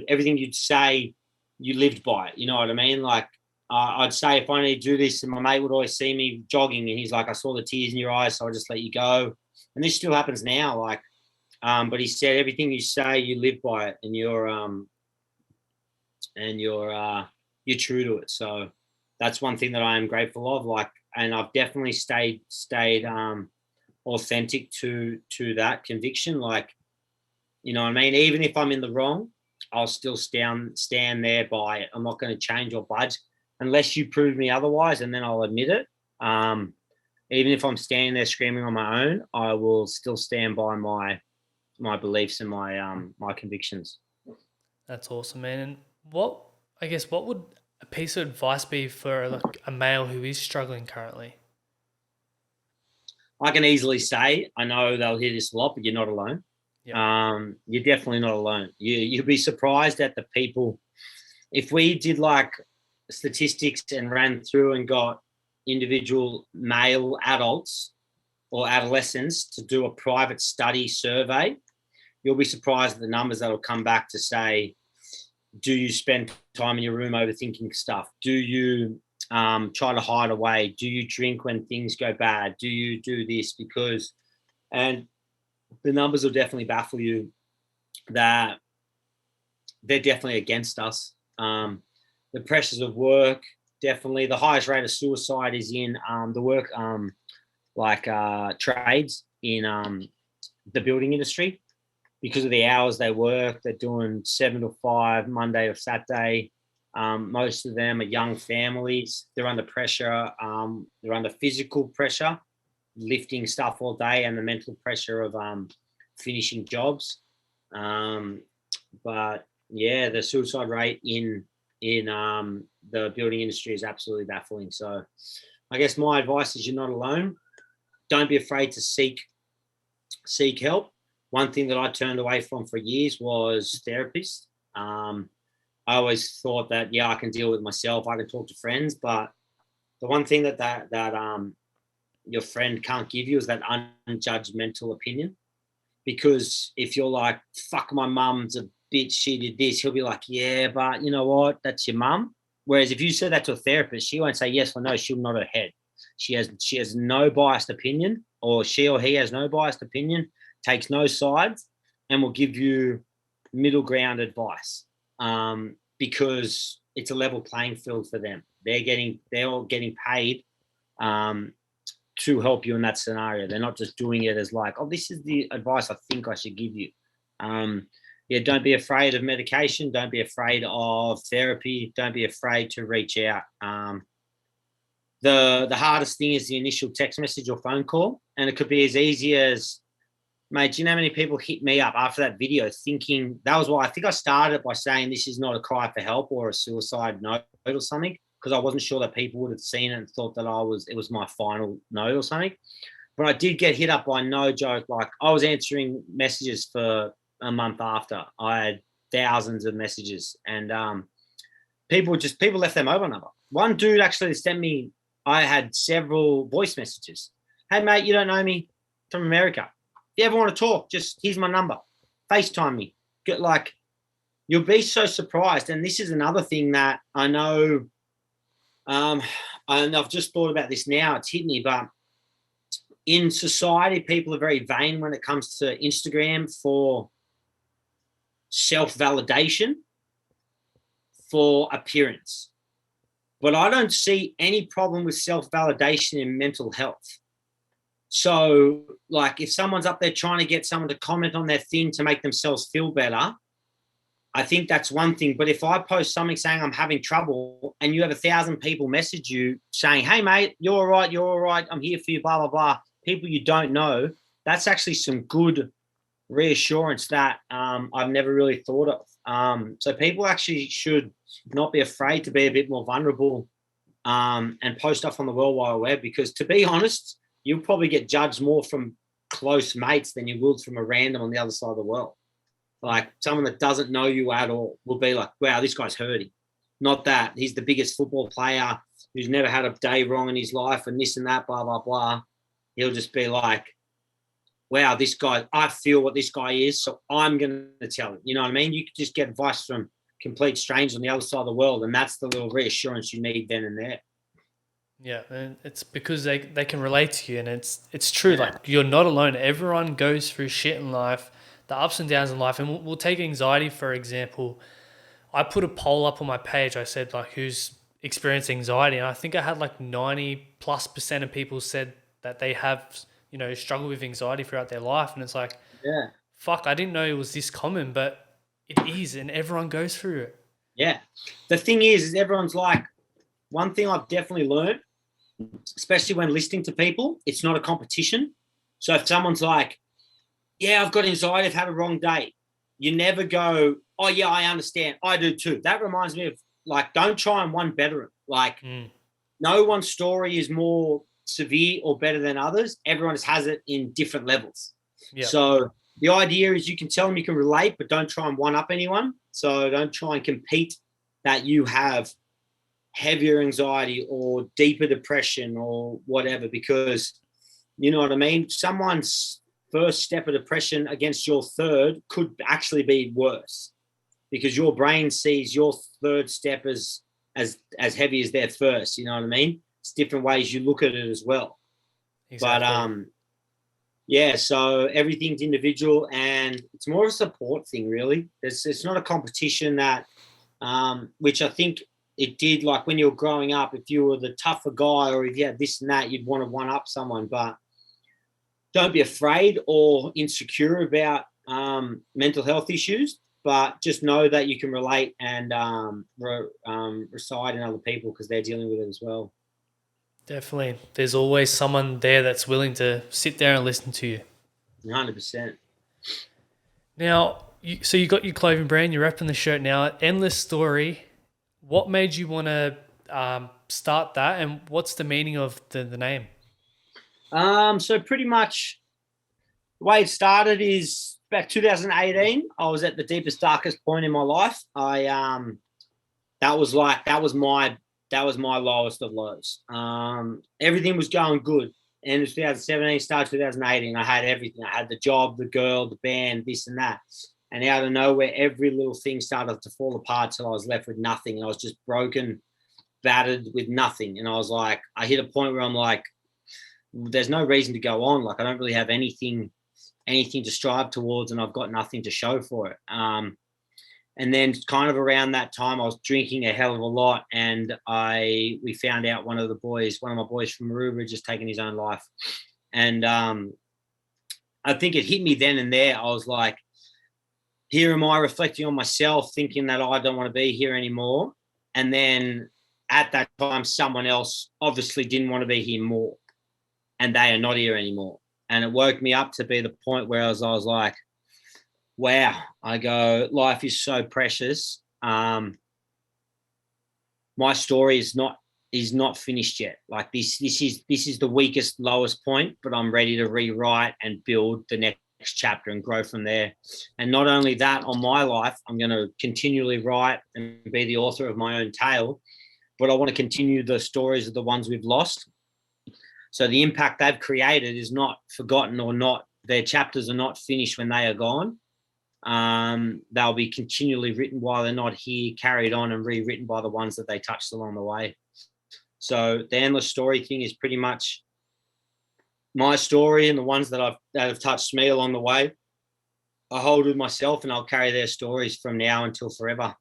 Speaker 2: everything you'd say, you lived by it. You know what I mean? Like, I'd say, if I need to do this, and my mate would always see me jogging, and he's like, "I saw the tears in your eyes, so I just let you go." And this still happens now. Like, but he said, everything you say, you live by it, and and you're true to it. So that's one thing that I am grateful of. Like, and I've definitely stayed authentic to that conviction. Like, you know what I mean? Even if I'm in the wrong, I'll still stand there by it. I'm not going to change or budge unless you prove me otherwise, and then I'll admit it. Even if I'm standing there screaming on my own, I will still stand by my beliefs and my convictions.
Speaker 1: That's awesome, man. And what I guess what would a piece of advice be for like a male who is struggling currently?
Speaker 2: I can easily say, I know they'll hear this a lot, but you're not alone.
Speaker 1: Yeah.
Speaker 2: You're definitely not alone. You'll be surprised at the people. If we did like statistics and ran through and got individual male adults or adolescents to do a private study survey, you'll be surprised at the numbers that will come back to say, do you spend time in your room overthinking stuff? Do you try to hide away? Do you drink when things go bad? Do you do this? Because, and the numbers will definitely baffle you that they're definitely against us. The pressures of work, definitely. The highest rate of suicide is in the work, trades in the building industry because of the hours they work. They're doing 7 to 5, Monday to Saturday. Most of them are young families. They're under pressure. They're under physical pressure, lifting stuff all day, and the mental pressure of finishing jobs. But yeah, the suicide rate in the building industry is absolutely baffling. So I guess my advice is you're not alone. Don't be afraid to seek help. One thing that I turned away from for years was therapists. I always thought that, yeah, I can deal with myself. I can talk to friends, but the one thing that your friend can't give you is that unjudgmental opinion. Because if you're like, fuck, my mum's a bitch, she did this, he'll be like, yeah, but you know what? That's your mum. Whereas if you said that to a therapist, she won't say yes or no. She'll nod her head. She has no biased opinion, or she or he has no biased opinion, takes no sides, and will give you middle ground advice. Because it's a level playing field for them. They're all getting paid to help you in that scenario. They're not just doing it as like, oh, this is the advice I think I should give you. Yeah, don't be afraid of medication. Don't be afraid of therapy. Don't be afraid to reach out. The hardest thing is the initial text message or phone call, and it could be as easy as, mate, do you know how many people hit me up after that video thinking that was why I think I started by saying this is not a cry for help or a suicide note or something, because I wasn't sure that people would have seen it and thought that it was my final note or something. But I did get hit up by, no joke, like I was answering messages for a month after. I had thousands of messages, and people left their mobile number. One dude actually sent me, I had several voice messages. Hey mate, you don't know me, from America. If you ever want to talk, just here's my number. FaceTime me. Get like, you'll be so surprised. And this is another thing that I know, and I've just thought about this now, it's hit me, but in society, people are very vain when it comes to Instagram for self-validation, for appearance. But I don't see any problem with self-validation in mental health. So, like, if someone's up there trying to get someone to comment on their thing to make themselves feel better, I think that's one thing. But if I post something saying I'm having trouble and you have 1,000 people message you saying, hey, mate, you're all right, I'm here for you, blah, blah, blah, people you don't know, that's actually some good reassurance that I've never really thought of. So people actually should not be afraid to be a bit more vulnerable and post stuff on the World Wide Web, because to be honest, you'll probably get judged more from close mates than you will from a random on the other side of the world. Like someone that doesn't know you at all will be like, wow, this guy's hurting. Not that he's the biggest football player who's never had a day wrong in his life and this and that, blah, blah, blah. He'll just be like, wow, this guy, I feel what this guy is, so I'm going to tell him. You know what I mean? You could just get advice from complete strangers on the other side of the world, and that's the little reassurance you need then and there.
Speaker 1: Yeah, and it's because they can relate to you, and it's true. Yeah. Like, you're not alone. Everyone goes through shit in life, the ups and downs in life, and we'll take anxiety for example. I put a poll up on my page. I said like, who's experiencing anxiety? And I think I had like 90+% of people said that they have, struggled with anxiety throughout their life. And it's like,
Speaker 2: Yeah.
Speaker 1: fuck, I didn't know it was this common, but it is, and everyone goes through it.
Speaker 2: Yeah. The thing is everyone's like, one thing I've definitely learned, especially when listening to people, it's not a competition. So if someone's like, yeah, I've got anxiety, I've had a wrong day, you never go, oh, yeah, I understand. I do too. That reminds me of, like, don't try and one better it. Like, no one story is more severe or better than others. Everyone has it in different levels.
Speaker 1: Yep.
Speaker 2: So the idea is you can tell them you can relate, but don't try and one up anyone. So don't try and compete that you have heavier anxiety or deeper depression or whatever, because you know what I mean? Someone's first step of depression against your third could actually be worse, because your brain sees your third step as heavy as their first. You know what I mean? It's different ways you look at it as well. Exactly. But yeah, so everything's individual, and it's more of a support thing, really. It's not a competition that, which I think it did, like when you were growing up, if you were the tougher guy or if you had this and that, you'd want to one up someone. But don't be afraid or insecure about mental health issues, but just know that you can relate and reside in other people because they're dealing with it as well.
Speaker 1: Definitely. There's always someone there that's willing to sit there and listen to you.
Speaker 2: 100%.
Speaker 1: Now, so you got your clothing brand, you're repping the shirt now. Endless Story. What made you want to start that, and what's the meaning of the name?
Speaker 2: So pretty much the way it started is back 2018. I was at the deepest, darkest point in my life. That was my lowest of lows. Everything was going good. And it was 2017, started 2018. I had everything. I had the job, the girl, the band, this and that. And out of nowhere, every little thing started to fall apart till I was left with nothing. And I was just broken, battered with nothing. And I was like, I hit a point where I'm like, there's no reason to go on. Like, I don't really have anything to strive towards, and I've got nothing to show for it. And then kind of around that time, I was drinking a hell of a lot, and we found out one of my boys from Maroubra had just taken his own life. And I think it hit me then and there. I was like, here am I reflecting on myself, thinking that I don't want to be here anymore. And then at that time, someone else obviously didn't want to be here more, and they are not here anymore. And it woke me up to be the point where I was like, wow, I go, life is so precious. My story is not finished yet. Like this is the weakest, lowest point, but I'm ready to rewrite and build the next chapter and grow from there. And not only that, on my life, I'm going to continually write and be the author of my own tale, but I want to continue the stories of the ones we've lost. So the impact they've created is not forgotten, or not, their chapters are not finished when they are gone. They'll be continually written while they're not here, carried on and rewritten by the ones that they touched along the way. So the Endless Story thing is pretty much my story, and the ones that have touched me along the way, I hold with myself, and I'll carry their stories from now until forever,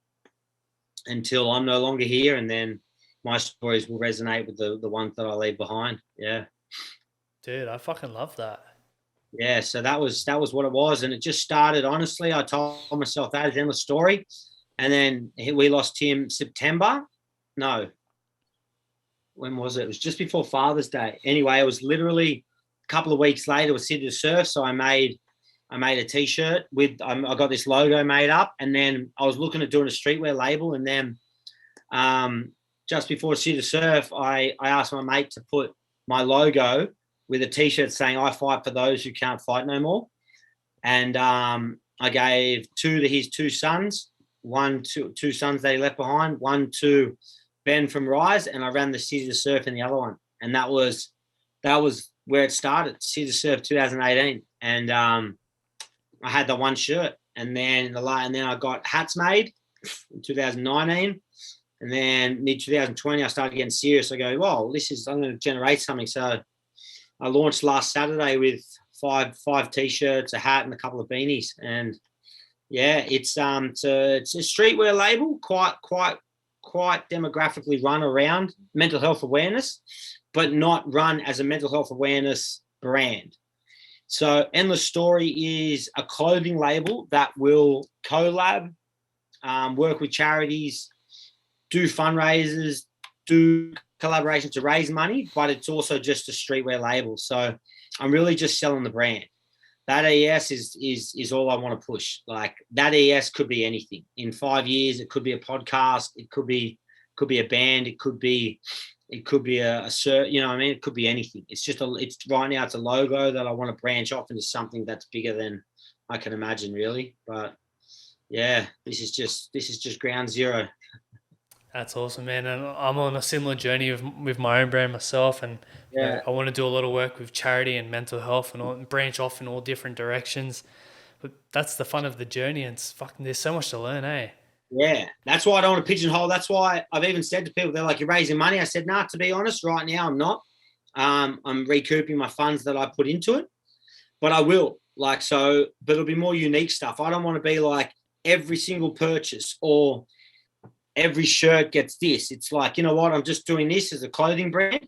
Speaker 2: until I'm no longer here, and then my stories will resonate with the ones that I leave behind. Yeah.
Speaker 1: Dude, I fucking love that.
Speaker 2: Yeah, so that was what it was, and it just started. Honestly, I told myself that is Endless Story, and then we lost him September. No, when was it? It was just before Father's Day. Anyway, it was literally a couple of weeks later with City to Surf. So I made a T-shirt with I got this logo made up, and then I was looking at doing a streetwear label, and then just before City to Surf, I asked my mate to put my logo with a T-shirt saying "I fight for those who can't fight no more," and I gave two to his two sons, two sons that he left behind, one to Ben from Rise, and I ran the City to Surf in the other one, and that was where it started, City to Surf 2018, and I had the one shirt, and then I got hats made in 2019. And then mid 2020, I started getting serious. I go, well, I'm going to generate something. So I launched last Saturday with five T-shirts, a hat, and a couple of beanies. And Yeah, it's a streetwear label, quite demographically run around mental health awareness, but not run as a mental health awareness brand. So Endless Story is a clothing label that will collab, work with charities, do fundraisers, do collaboration to raise money, but it's also just a streetwear label. So I'm really just selling the brand. That ES is all I want to push. Like that ES could be anything. In 5 years, it could be a podcast, it could be a band, it could be a you know what I mean? It could be anything. It's right now it's a logo that I want to branch off into something that's bigger than I can imagine, really. But yeah, this is just ground zero.
Speaker 1: That's awesome, man. And I'm on a similar journey with my own brand myself, and
Speaker 2: Yeah,
Speaker 1: I want to do a lot of work with charity and mental health and branch off in all different directions. But that's the fun of the journey, and it's fucking. There's so much to learn, eh?
Speaker 2: yeah. That's why I don't want to pigeonhole. That's why I've even said to people, they're like, "You're raising money." I said, "Nah, to be honest, right now I'm not. I'm recouping my funds that I put into it, but I will. Like so, but it'll be more unique stuff. I don't want to be like every single purchase or every shirt gets this. It's like, you know what? I'm just doing this as a clothing brand.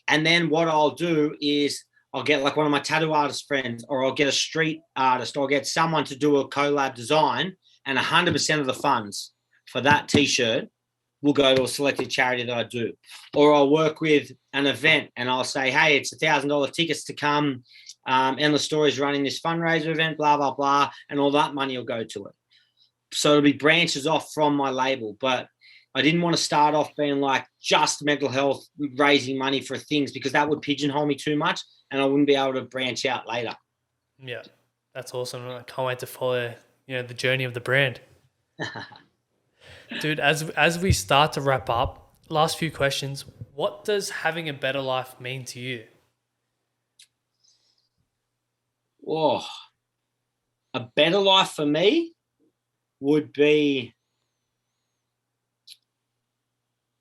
Speaker 2: And then what I'll do is I'll get like one of my tattoo artist friends, or I'll get a street artist, or I'll get someone to do a collab design, and 100% of the funds for that t-shirt will go to a selected charity that I do. Or I'll work with an event and I'll say, hey, it's $1,000 tickets to come. Endless Stories running this fundraiser event, blah, blah, blah. And all that money will go to it. So it'll be branches off from my label. But I didn't want to start off being like just mental health, raising money for things, because that would pigeonhole me too much and I wouldn't be able to branch out later.
Speaker 1: Yeah, that's awesome. I can't wait to follow the journey of the brand, dude. As we start to wrap up, last few questions. What does having a better life mean to you?
Speaker 2: Whoa. A better life for me would be,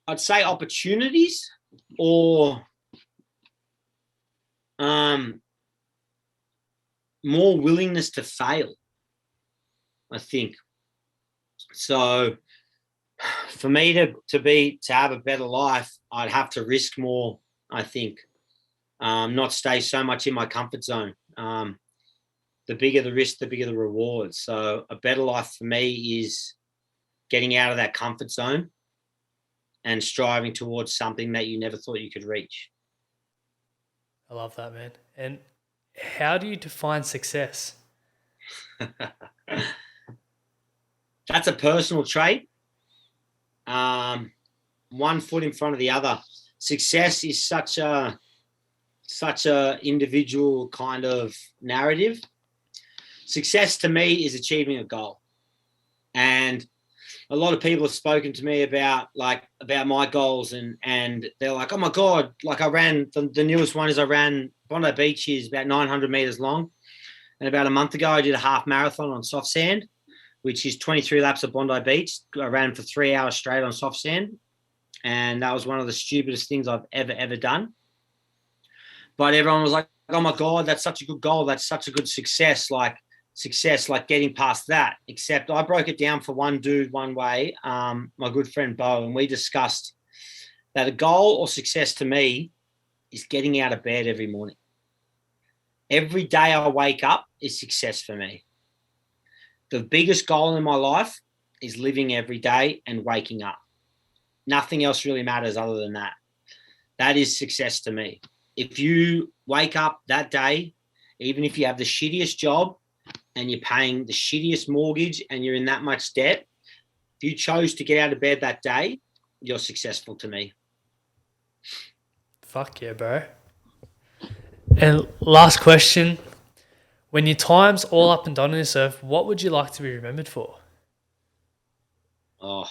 Speaker 2: I'd say, opportunities, or um, more willingness to fail, I think. So for me to have a better life, I'd have to risk more, I think. Not stay so much in my comfort zone. The bigger the risk, the bigger the reward. So a better life for me is getting out of that comfort zone and striving towards something that you never thought you could reach.
Speaker 1: I love that, man. And how do you define success?
Speaker 2: That's a personal trait. One foot in front of the other. Success is such a individual kind of narrative. Success to me is achieving a goal. And a lot of people have spoken to me about my goals, and they're like, oh my God, like I ran, the newest one is I ran Bondi Beach is about 900 meters long. And about a month ago, I did a half marathon on soft sand, which is 23 laps of Bondi Beach. I ran for 3 hours straight on soft sand. And that was one of the stupidest things I've ever done. But everyone was like, oh my God, that's such a good goal. That's such a good success. Like getting past that. Except I broke it down for one dude one way, my good friend Bo, and we discussed that a goal or success to me is getting out of bed every morning. Every day I wake up is success for me. The biggest goal in my life is living every day and waking up. Nothing else really matters other than that. That is success to me. If you wake up that day, even if you have the shittiest job and you're paying the shittiest mortgage and you're in that much debt, if you chose to get out of bed that day, you're successful to me.
Speaker 1: Fuck yeah, bro. And last question. When your time's all up and done on this earth, what would you like to be remembered for?
Speaker 2: Oh,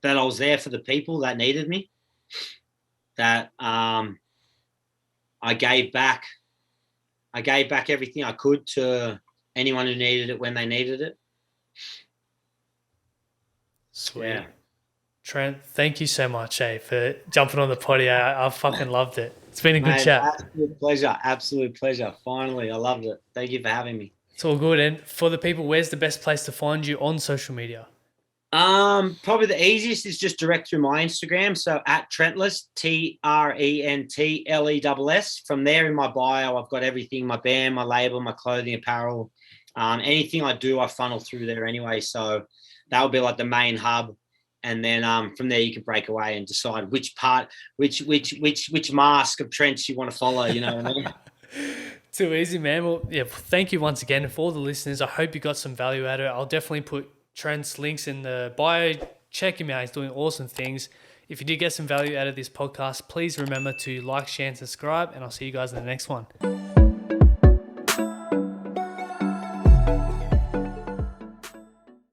Speaker 2: that I was there for the people that needed me, that I gave back. I gave back everything I could to anyone who needed it when they needed it.
Speaker 1: Sweet.
Speaker 2: Yeah.
Speaker 1: Trent, thank you so much, for jumping on the potty. I fucking loved it. It's been a good
Speaker 2: Mate,
Speaker 1: chat.
Speaker 2: absolute pleasure. Absolute pleasure. Finally, I loved it. Thank you for having me.
Speaker 1: It's all good. And for the people, where's the best place to find you on social media?
Speaker 2: Probably the easiest is just direct through my Instagram. So at Trentless, TRENTLESS. From there in my bio, I've got everything, my band, my label, my clothing, apparel. Anything I do, I funnel through there anyway. So that will be like the main hub. And then from there you can break away and decide which mask of Trents you want to follow, you know what I mean?
Speaker 1: Too easy, man. Well, yeah, thank you once again. And for all the listeners, I hope you got some value out of it. I'll definitely put Trent's links in the bio. Check him out. He's doing awesome things. If you did get some value out of this podcast, please remember to like, share, and subscribe. And I'll see you guys in the next one.